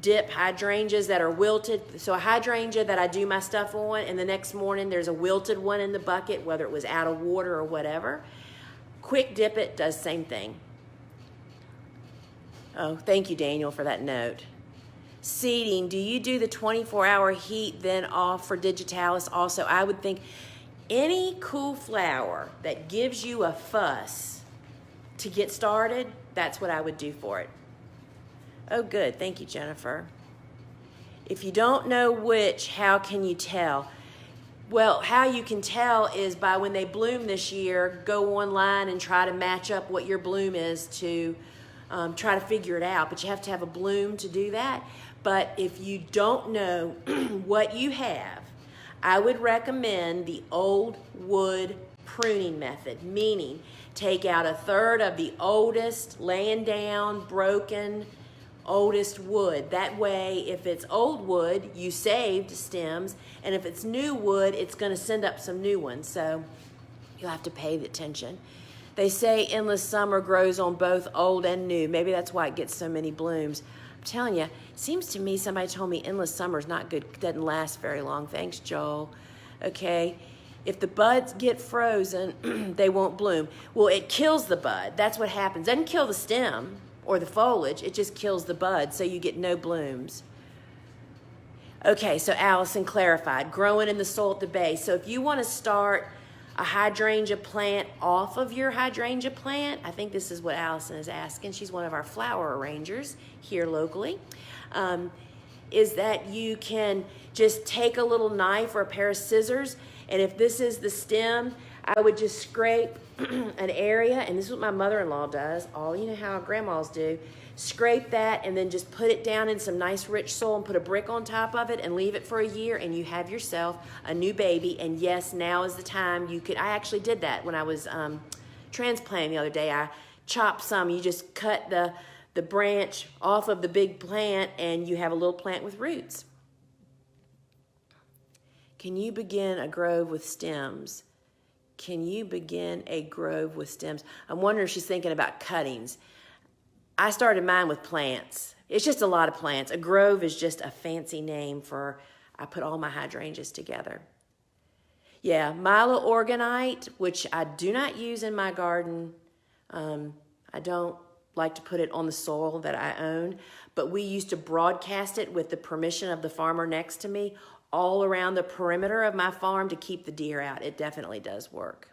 dip hydrangeas that are wilted. So a hydrangea that I do my stuff on, and the next morning there's a wilted one in the bucket, whether it was out of water or whatever. Quick dip it, does the same thing. Oh, thank you, Daniel, for that note. Seeding, do you do the 24-hour heat then off for digitalis also? I would think, Any cool flower that gives you a fuss to get started, that's what I would do for it. Oh, good. Thank you, Jennifer. If you don't know which, how can you tell? Well, how you can tell is by when they bloom this year, go online and try to match up what your bloom is to try to figure it out. But you have to have a bloom to do that. But if you don't know what you have, I would recommend the old wood pruning method, meaning take out a third of the oldest, laying down, broken, oldest wood. That way, if it's old wood, you saved stems, and if it's new wood, it's going to send up some new ones. So you'll have to pay attention. They say endless summer grows on both old and new. Maybe that's why it gets so many blooms. I'm telling you, it seems to me somebody told me endless summer is not good, doesn't last very long. Thanks, Joel. Okay. If the buds get frozen, they won't bloom. Well, it kills the bud. That's what happens. It doesn't kill the stem or the foliage, it just kills the bud, so you get no blooms. Okay, so Allison clarified, growing in the soil at the base. So if you want to start a hydrangea plant off of your hydrangea plant, I think this is what Allison is asking. She's one of our flower arrangers here locally. Is that you can just take a little knife or a pair of scissors, and if this is the stem, I would just scrape an area, and this is what my mother-in-law does. You know how grandmas do. Scrape that and then just put it down in some nice rich soil and put a brick on top of it and leave it for a year, and you have yourself a new baby. And yes, now is the time you could. I actually did that when I was transplanting the other day. I chopped some. You just cut the branch off of the big plant and you have a little plant with roots. Can you begin a grove with stems? Can you begin a grove with stems? I'm wondering if she's thinking about cuttings. I started mine with plants. It's just a lot of plants. A grove is just a fancy name for, I put all my hydrangeas together. Yeah, milo-organite, which I do not use in my garden. I don't like to put it on the soil that I own, but we used to broadcast it with the permission of the farmer next to me all around the perimeter of my farm to keep the deer out. It definitely does work.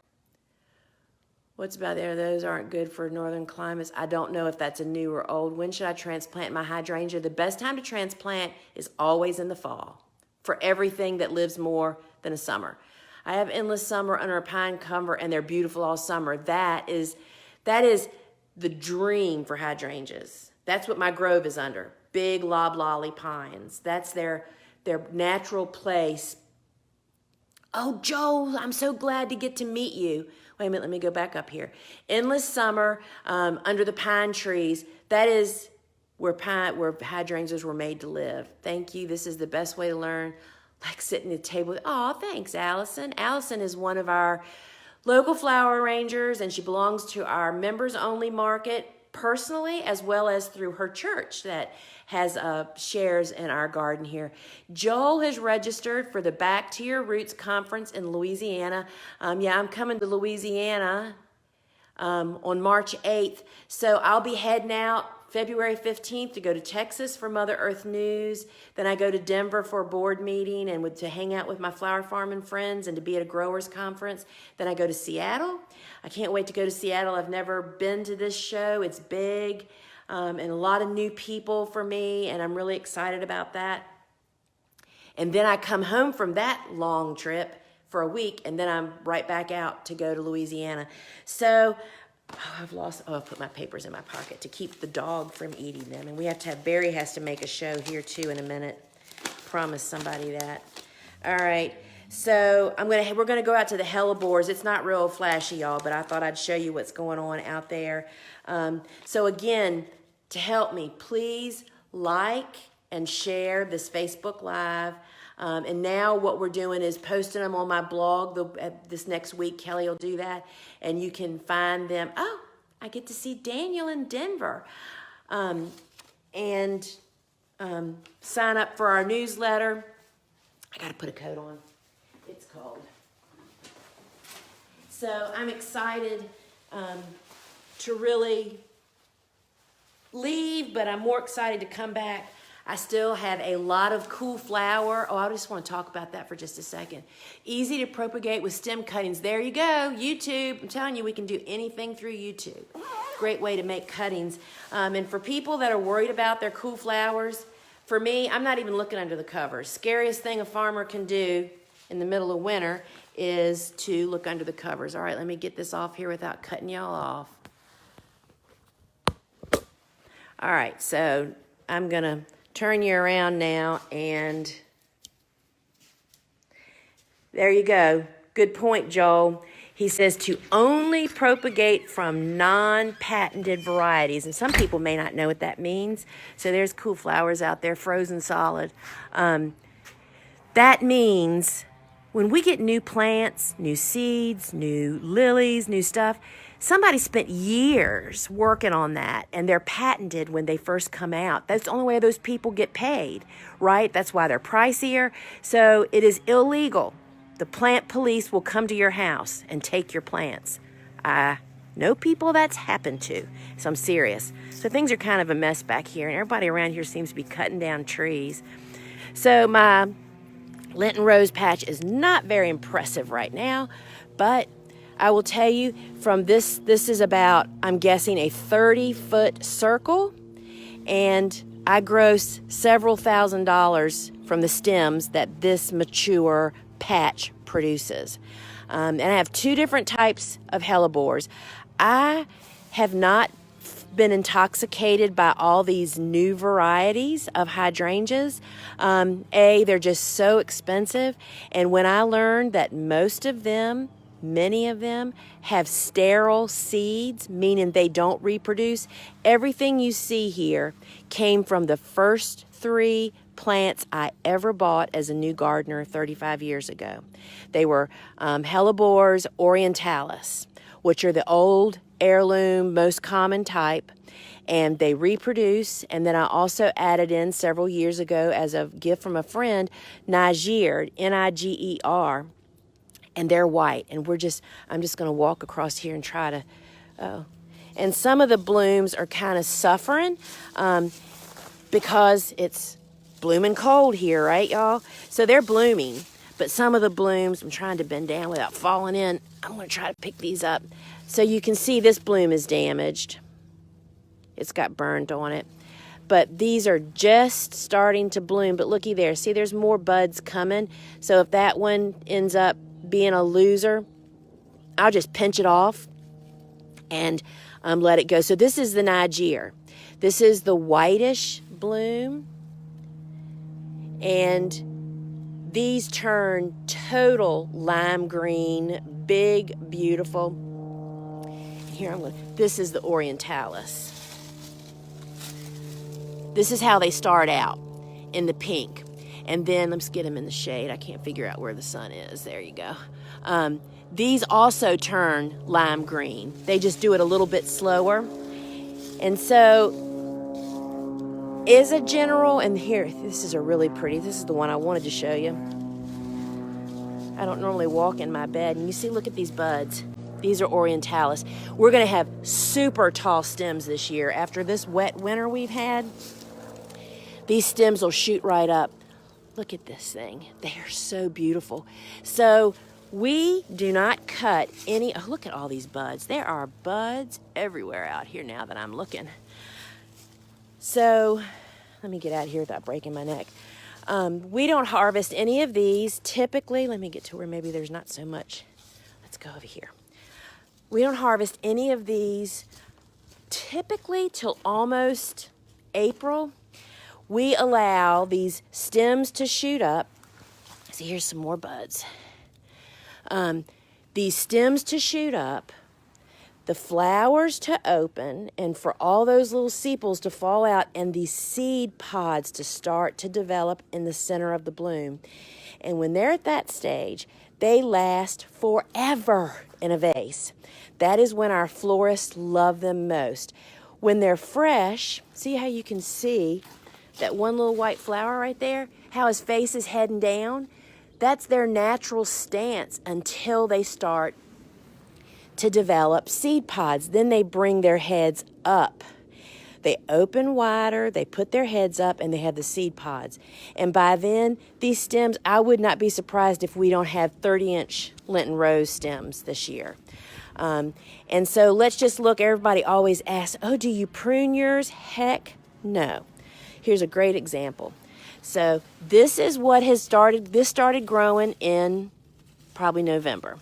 What's about there? Those aren't good for northern climates. I don't know if that's a new or old. When should I transplant my hydrangea? The best time to transplant is always in the fall for everything that lives more than a summer. I have endless summer under a pine cover, and they're beautiful all summer. That is the dream for hydrangeas. That's what my grove is under. Big loblolly pines. That's their natural place. Oh, Joel, I'm so glad to get to meet you. Wait a minute, let me go back up here. Endless summer under the pine trees. That is where hydrangeas were made to live. Thank you. This is the best way to learn. Like sitting at the table. Oh, thanks, Allison. Allison is one of our local flower arrangers, and she belongs to our members-only market personally, as well as through her church that has shares in our garden here. Joel has registered for the Back to Your Roots conference in Louisiana. Yeah, I'm coming to Louisiana on March 8th. So I'll be heading out February 15th to go to Texas for Mother Earth News. Then I go to Denver for a board meeting and to hang out with my flower farming friends and to be at a growers conference. Then I go to Seattle. I can't wait to go to Seattle. I've never been to this show. It's big and a lot of new people for me, and I'm really excited about that. And then I come home from that long trip for a week, and then I'm right back out to go to Louisiana. So I've put my papers in my pocket to keep the dog from eating them. And we have to have, Barry has to make a show here too in a minute. Promise somebody that. All right. So we're gonna go out to the Hellebores. It's not real flashy, y'all, but I thought I'd show you what's going on out there. So again, to help me, please like and share this Facebook Live. And now what we're doing is posting them on my blog. This next week, Kelly will do that. And you can find them. Oh, I get to see Daniel in Denver. And sign up for our newsletter. I got to put a coat on. It's cold. So I'm excited to really leave, but I'm more excited to come back. I still have a lot of cool flower. Oh, I just want to talk about that for just a second. Easy to propagate with stem cuttings. There you go, YouTube. I'm telling you, we can do anything through YouTube. Great way to make cuttings. And for people that are worried about their cool flowers, for me, I'm not even looking under the covers. Scariest thing a farmer can do in the middle of winter is to look under the covers. All right, let me get this off here without cutting y'all off. All right, so I'm gonna turn you around now, and there you go. Good point, Joel. He says to only propagate from non-patented varieties, and some people may not know what that means. So there's cool flowers out there, frozen solid. That means when we get new plants, new seeds, new lilies, new stuff, somebody spent years working on that, and they're patented when they first come out. That's the only way those people get paid, right? That's why they're pricier. So it is illegal. The plant police will come to your house and take your plants. I know people that's happened to, so I'm serious. So things are kind of a mess back here, and everybody around here seems to be cutting down trees. So my Lenten rose patch is not very impressive right now, but I will tell you from this is about, I'm guessing, a 30-foot circle, and I gross several $1,000s from the stems that this mature patch produces. And I have two different types of hellebores. I have not been intoxicated by all these new varieties of hydrangeas. They're just so expensive, and when I learned that many of them have sterile seeds, meaning they don't reproduce. Everything you see here came from the first 3 plants I ever bought as a new gardener 35 years ago. They were Hellebores orientalis, which are the old heirloom, most common type, and they reproduce. And then I also added in several years ago as a gift from a friend, Niger, Niger, and they're white. And I'm just going to walk across here and try to, and some of the blooms are kind of suffering because it's blooming cold here, right, y'all? So they're blooming, but some of the blooms, I'm trying to bend down without falling in. I'm going to try to pick these up. So you can see this bloom is damaged. It's got burned on it. But these are just starting to bloom. But looky there. See, there's more buds coming. So if that one ends up being a loser, I'll just pinch it off and let it go. So this is the Niger. This is the whitish bloom. And these turn total lime green, big, beautiful. Here this is the orientalis. This is how they start out, in the pink. And then let's get them in the shade. I can't figure out where the sun is. There you go. These also turn lime green. They just do it a little bit slower. And so, as a general, and here, this is a really pretty, this is the one I wanted to show you. I don't normally walk in my bed, and you see, look at these buds. These are orientalis. We're going to have super tall stems this year. After this wet winter we've had, these stems will shoot right up. Look at this thing. They are so beautiful. So we do not cut any, look at all these buds. There are buds everywhere out here now that I'm looking. So let me get out of here without breaking my neck. We don't harvest any of these. Typically, let me get to where maybe there's not so much. Let's go over here. We don't harvest any of these typically till almost April. We allow these stems to shoot up. See, here's some more buds. These stems to shoot up, the flowers to open, and for all those little sepals to fall out, and these seed pods to start to develop in the center of the bloom. And when they're at that stage, they last forever in a vase. That is when our florists love them most. When they're fresh, see how you can see that one little white flower right there? How his face is heading down? That's their natural stance until they start to develop seed pods. Then they bring their heads up. They open wider, they put their heads up, and they have the seed pods. And by then, these stems, I would not be surprised if we don't have 30-inch Lenten rose stems this year. And so let's just look. Everybody always asks, oh, do you prune yours? Heck no. Here's a great example. So this is what has started. This started growing in probably November.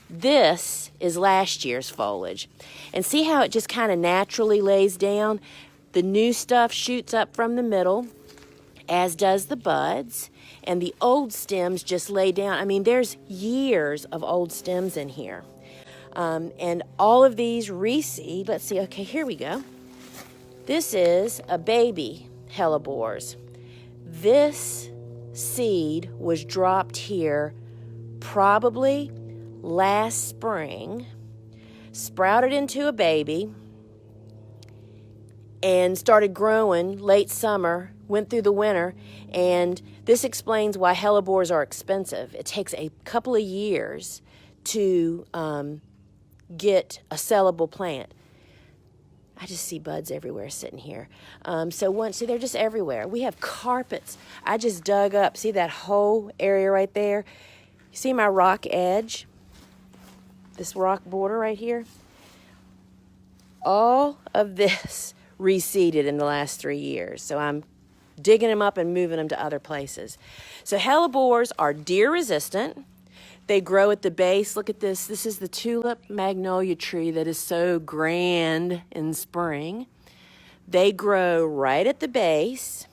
This is last year's foliage. And see how it just kind of naturally lays down? The new stuff shoots up from the middle, as does the buds. And the old stems just lay down. I mean, there's years of old stems in here. And all of these reseed. Let's see. Okay, here we go. This is a baby Hellebores. This seed was dropped here probably last spring, sprouted into a baby, and started growing late summer, went through the winter, and this explains why Hellebores are expensive. It takes a couple of years to get a sellable plant. I just see buds everywhere sitting here. So they're just everywhere. We have carpets. I just dug up. See that whole area right there? You see my rock edge? This rock border right here? All of this reseeded in the last 3 years. So I'm digging them up and moving them to other places. So Hellebores are deer resistant. They grow at the base. Look at this. This is the tulip magnolia tree that is so grand in spring. They grow right at the base.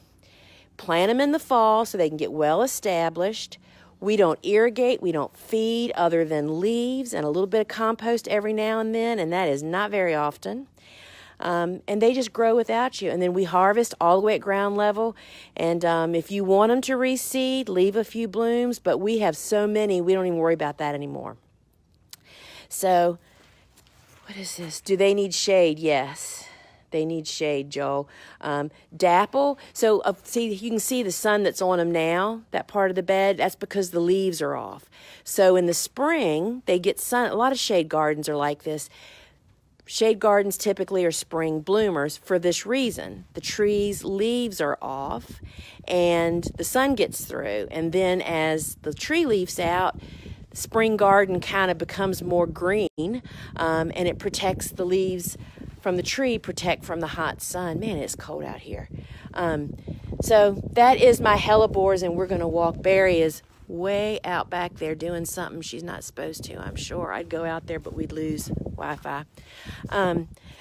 Plant them in the fall so they can get well established. We don't irrigate. We don't feed other than leaves and a little bit of compost every now and then, and that is not very often. And they just grow without you. And then we harvest all the way at ground level. And if you want them to reseed, leave a few blooms. But we have so many, we don't even worry about that anymore. So, what is this? Do they need shade? Yes, they need shade, Joel. Dapple. So, see, you can see the sun that's on them now, that part of the bed. That's because the leaves are off. So, in the spring, they get sun. A lot of shade gardens are like this. Shade gardens typically are spring bloomers for this reason. The trees' leaves are off and the sun gets through. And then as the tree leaves out, the spring garden kind of becomes more green and it protects the leaves from the tree, protect from the hot sun. Man, it's cold out here. So that is my Hellebores, and we're going to walk. Barry is way out back there doing something she's not supposed to, I'm sure. I'd go out there, but we'd lose Wi-Fi.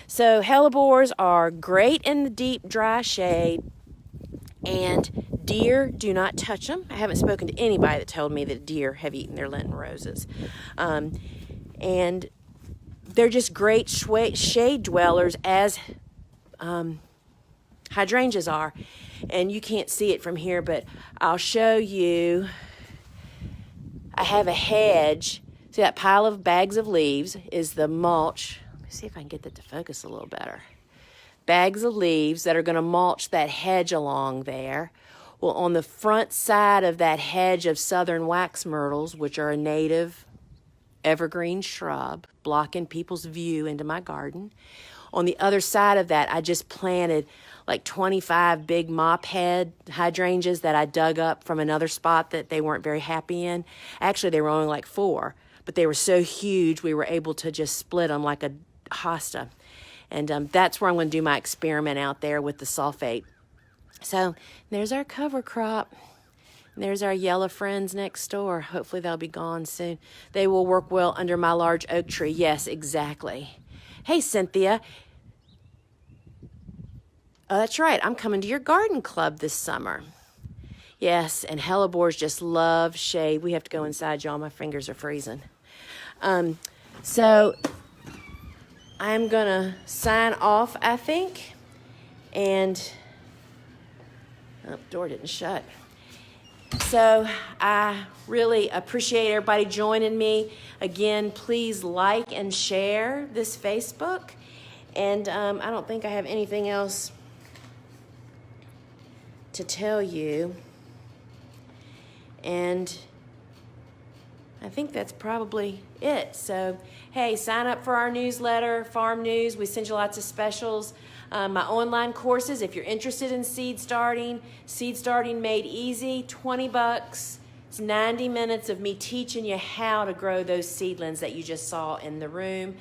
So Hellebores are great in the deep, dry shade, and deer do not touch them. I haven't spoken to anybody that told me that deer have eaten their Lenten roses. And they're just great shade dwellers, as hydrangeas are. And you can't see it from here, but I'll show you. I have a hedge. See that pile of bags of leaves is the mulch. Let me see if I can get that to focus a little better. Bags of leaves that are going to mulch that hedge along there. Well, on the front side of that hedge of southern wax myrtles, which are a native evergreen shrub, blocking people's view into my garden. On the other side of that, I just planted like 25 big mop head hydrangeas that I dug up from another spot that they weren't very happy in. Actually, they were only like 4, but they were so huge we were able to just split them like a hosta. And that's where I'm going to do my experiment out there with the sulfate. So there's our cover crop. And there's our yellow friends next door. Hopefully they'll be gone soon. They will work well under my large oak tree. Yes, exactly. Hey, Cynthia. Oh, that's right. I'm coming to your garden club this summer. Yes, and Hellebores just love shade. We have to go inside, y'all. My fingers are freezing. So I'm going to sign off, I think. And, oh, the door didn't shut. So I really appreciate everybody joining me. Again, please like and share this Facebook. And I don't think I have anything else to tell you. And I think that's probably it. So, hey, sign up for our newsletter, Farm News. We send you lots of specials. My online courses, if you're interested in seed starting made easy, $20. It's 90 minutes of me teaching you how to grow those seedlings that you just saw in the room.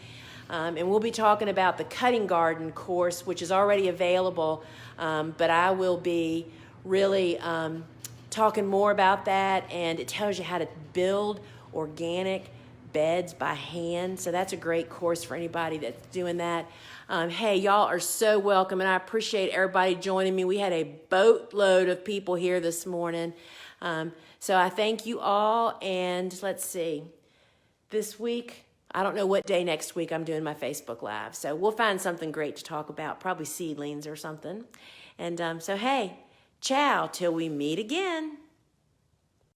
And we'll be talking about the cutting garden course, which is already available, but I will be really talking more about that, and it tells you how to build organic beds by hand. So that's a great course for anybody that's doing that. Hey, y'all are so welcome, and I appreciate everybody joining me. We had a boatload of people here this morning. So I thank you all, and let's see. This week, I don't know what day next week I'm doing my Facebook Live, so we'll find something great to talk about, probably seedlings or something. And so, hey, ciao till we meet again.